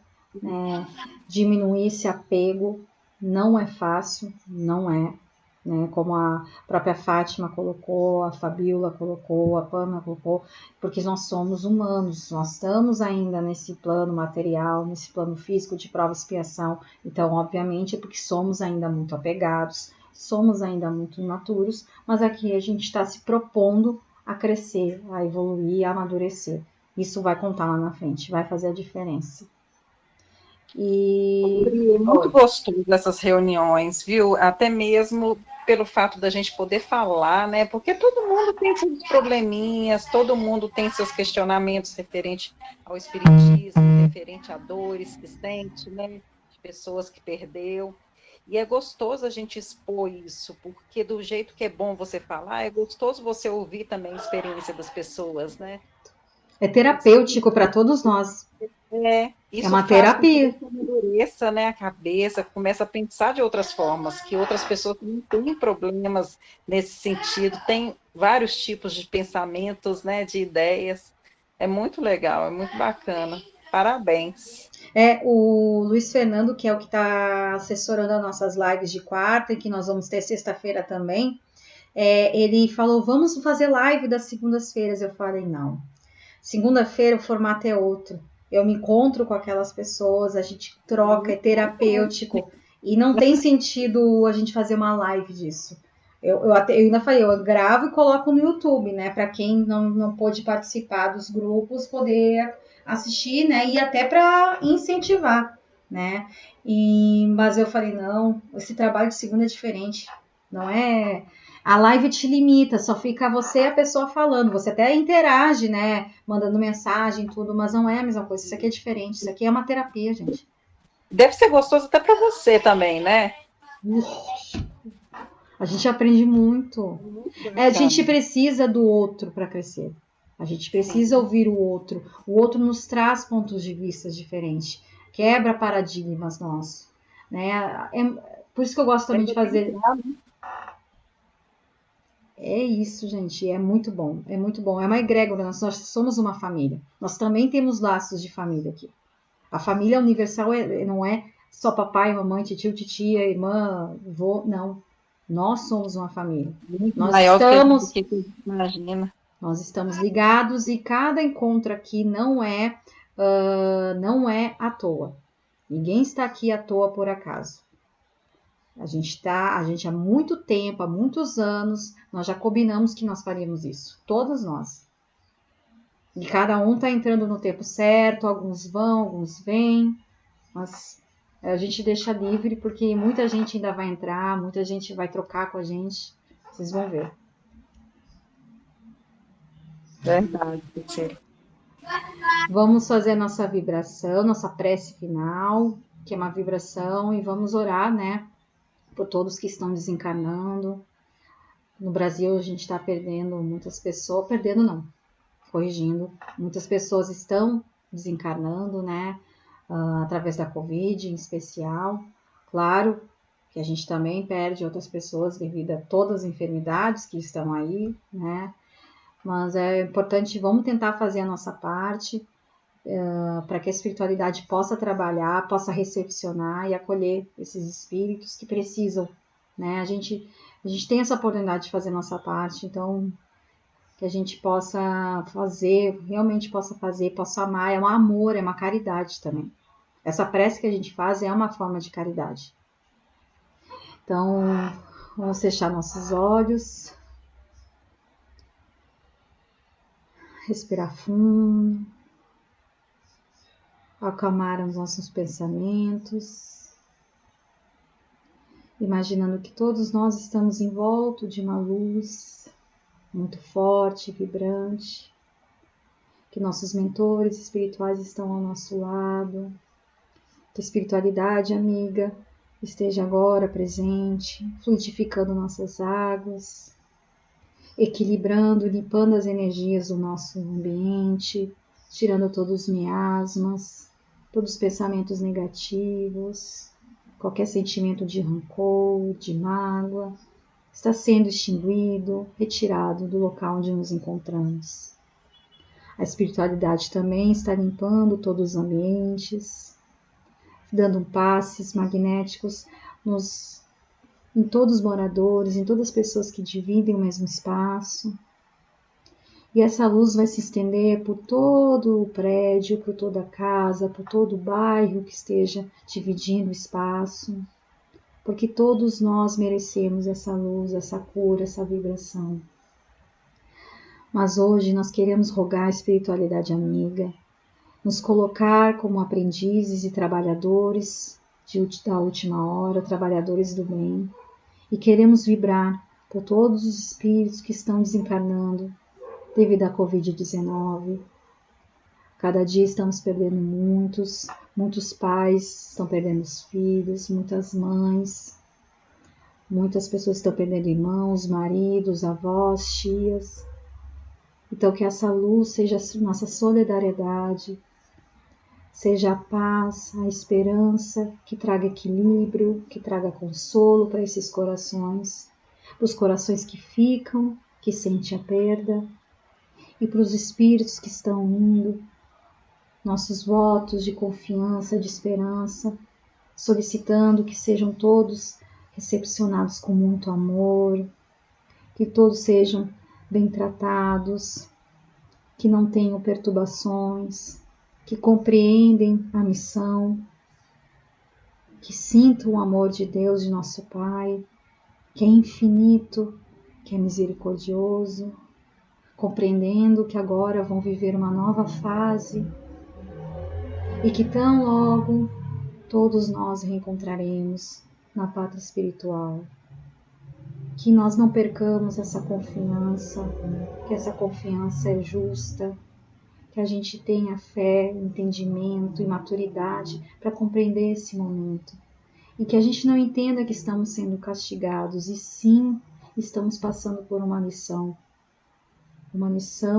né? Diminuir esse apego. Não é fácil, não é, né? Como a própria Fátima colocou, a Fabíola colocou, a Pamela colocou, porque nós somos humanos, nós estamos ainda nesse plano material, nesse plano físico de prova e expiação. Então, obviamente, é porque somos ainda muito apegados, somos ainda muito imaturos, mas aqui a gente está se propondo a crescer, a evoluir, a amadurecer. Isso vai contar lá na frente, vai fazer a diferença. E muito gostoso essas reuniões, viu? Até mesmo pelo fato da gente poder falar, né? Porque todo mundo tem seus probleminhas, todo mundo tem seus questionamentos referente ao espiritismo, referente a dores que sente, né? De pessoas que perdeu. E é gostoso a gente expor isso, porque do jeito que é bom você falar, é gostoso você ouvir também a experiência das pessoas, né? É terapêutico para todos nós. Isso uma faz com que terapia. você amadureça, né, a cabeça, começa a pensar de outras formas, que outras pessoas não têm problemas nesse sentido, tem vários tipos de pensamentos, né, de ideias. É muito legal, é muito bacana. Parabéns. O Luiz Fernando, que é o que está assessorando as nossas lives de quarta, e que nós vamos ter sexta-feira também, ele falou, vamos fazer live das segundas-feiras. Eu falei, não. Segunda-feira o formato é outro. Eu me encontro com aquelas pessoas, a gente troca, é terapêutico. E não tem sentido a gente fazer uma live disso. Eu ainda falei, eu gravo e coloco no YouTube, né? Para quem não pôde participar dos grupos, poder assistir, né? E até para incentivar, né? Mas eu falei, não, esse trabalho de segunda é diferente. Não é... A live te limita, só fica você e a pessoa falando. Você até interage, né? Mandando mensagem, tudo, mas não é a mesma coisa. Isso aqui é diferente. Isso aqui é uma terapia, gente. Deve ser gostoso até para você também, né? A gente aprende muito. A gente precisa do outro para crescer. A gente precisa ouvir o outro. O outro nos traz pontos de vista diferentes. Quebra paradigmas nossos. Né? Por isso que eu gosto também de fazer... É isso, gente, é muito bom, é muito bom. É uma egrégora, nós somos uma família. Nós também temos laços de família aqui. A família universal não é só papai, mamãe, tio, titia, irmã, vô, não. Nós somos uma família. Nós estamos ligados e cada encontro aqui não é à toa. Ninguém está aqui à toa por acaso. A gente há muito tempo, há muitos anos, nós já combinamos que nós faríamos isso. Todos nós. E cada um está entrando no tempo certo, alguns vão, alguns vêm, mas a gente deixa livre porque muita gente ainda vai entrar, muita gente vai trocar com a gente. Vocês vão ver. Verdade, Vamos fazer nossa vibração, nossa prece final, que é uma vibração, e vamos orar, né? Por todos que estão desencarnando. No Brasil, a gente está perdendo muitas pessoas. Perdendo não, corrigindo. Muitas pessoas estão desencarnando, né? Através da Covid, em especial. Claro que a gente também perde outras pessoas devido a todas as enfermidades que estão aí, né? Mas é importante, vamos tentar fazer a nossa parte para que a espiritualidade possa trabalhar, possa recepcionar e acolher esses espíritos que precisam, né? A gente tem essa oportunidade de fazer a nossa parte, então que a gente possa fazer, realmente possa fazer, possa amar, é um amor, é uma caridade também. Essa prece que a gente faz é uma forma de caridade. Então, vamos fechar nossos olhos, respirar fundo, acalmar os nossos pensamentos, imaginando que todos nós estamos em volta de uma luz muito forte, vibrante, que nossos mentores espirituais estão ao nosso lado, que a espiritualidade amiga esteja agora presente, fluidificando nossas águas, equilibrando, limpando as energias do nosso ambiente, tirando todos os miasmas, todos os pensamentos negativos, qualquer sentimento de rancor, de mágoa, está sendo extinguido, retirado do local onde nos encontramos. A espiritualidade também está limpando todos os ambientes, dando passes magnéticos em todos os moradores, em todas as pessoas que dividem o mesmo espaço. E essa luz vai se estender por todo o prédio, por toda a casa, por todo o bairro que esteja dividindo o espaço, porque todos nós merecemos essa luz, essa cura, essa vibração. Mas hoje nós queremos rogar a espiritualidade amiga, nos colocar como aprendizes e trabalhadores da última hora, trabalhadores do bem, e queremos vibrar por todos os espíritos que estão desencarnando devido à Covid-19, Cada dia estamos perdendo muitos pais estão perdendo os filhos, muitas mães, muitas pessoas estão perdendo irmãos, maridos, avós, tias. Então que essa luz seja a nossa solidariedade, seja a paz, a esperança, que traga equilíbrio, que traga consolo para esses corações, para os corações que ficam, que sentem a perda, e para os espíritos que estão indo. Nossos votos de confiança, de esperança, solicitando que sejam todos recepcionados com muito amor, que todos sejam bem tratados, que não tenham perturbações, que compreendem a missão, que sintam o amor de Deus, de nosso Pai, que é infinito, que é misericordioso, compreendendo que agora vão viver uma nova fase e que tão logo todos nós reencontraremos na pátria espiritual. Que nós não percamos essa confiança, que essa confiança é justa, que a gente tenha fé, entendimento e maturidade para compreender esse momento. E que a gente não entenda que estamos sendo castigados, e sim estamos passando por uma missão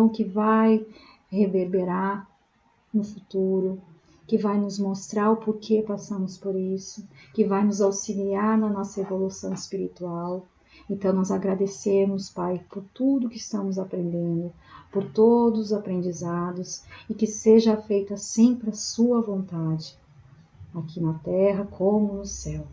que vai reverberar no futuro, que vai nos mostrar o porquê passamos por isso, que vai nos auxiliar na nossa evolução espiritual. Então nós agradecemos, Pai, por tudo que estamos aprendendo, por todos os aprendizados, e que seja feita sempre a sua vontade, aqui na terra como no céu.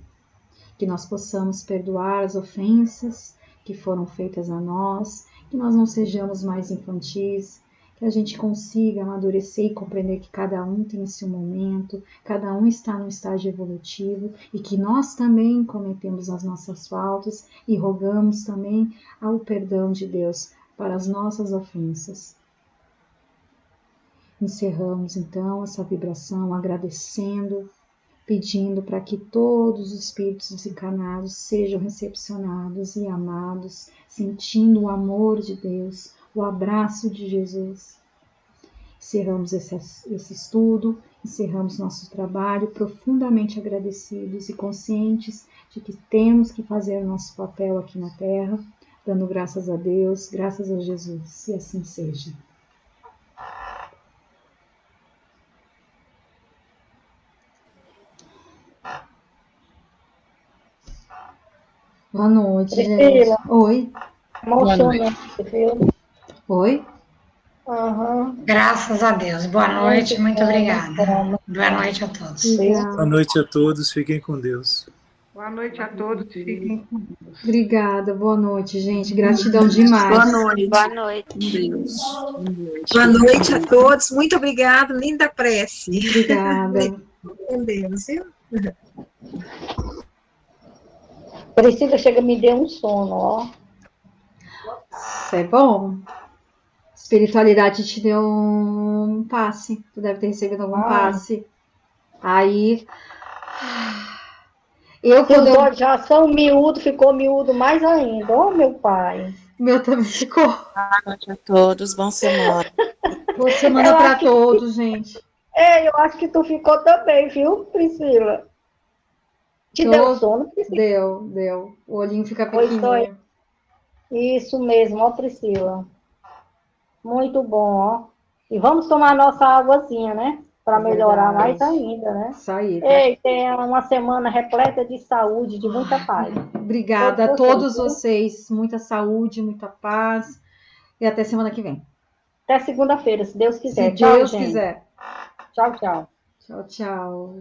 Que nós possamos perdoar as ofensas que foram feitas a nós, que nós não sejamos mais infantis, que a gente consiga amadurecer e compreender que cada um tem seu momento, cada um está num estágio evolutivo, e que nós também cometemos as nossas faltas e rogamos também ao perdão de Deus para as nossas ofensas. Encerramos então essa vibração agradecendo, pedindo para que todos os espíritos desencarnados sejam recepcionados e amados, sentindo o amor de Deus, o abraço de Jesus. Encerramos esse estudo, encerramos nosso trabalho profundamente agradecidos e conscientes de que temos que fazer o nosso papel aqui na Terra, dando graças a Deus, graças a Jesus, e assim seja. Boa noite, gente. Oi. Emocionante, viu? Oi. Uhum. Graças a Deus. Boa noite, muito obrigada. Boa noite a todos. Boa noite a todos, fiquem com Deus. Boa noite a todos, fiquem com Deus. Obrigada, boa noite, gente. Gratidão demais. Boa noite. Boa noite. Deus. Boa noite a todos, muito obrigada, linda prece. Obrigada. Com Deus, viu? Priscila, chega, me deu um sono, ó. Isso é bom. Espiritualidade te deu um passe. Tu deve ter recebido algum passe. Aí. Quando já são miúdo, ficou miúdo mais ainda. Ó, meu pai. Meu também ficou. Boa noite a todos, boa semana. Boa semana para todos, gente. Eu acho que tu ficou também, viu, Priscila? Te deu sono, Priscila? Deu. O olhinho fica pequenininho. Isso mesmo, ó, Priscila. Muito bom, ó. E vamos tomar nossa águazinha, né? Para melhorar mais ainda, né? Isso aí. Ei, tem uma semana repleta de saúde, de muita paz. Obrigada a todos vocês. Muita saúde, muita paz. E até semana que vem. Até segunda-feira, se Deus quiser. Se Deus quiser. Tchau, tchau. Tchau, tchau.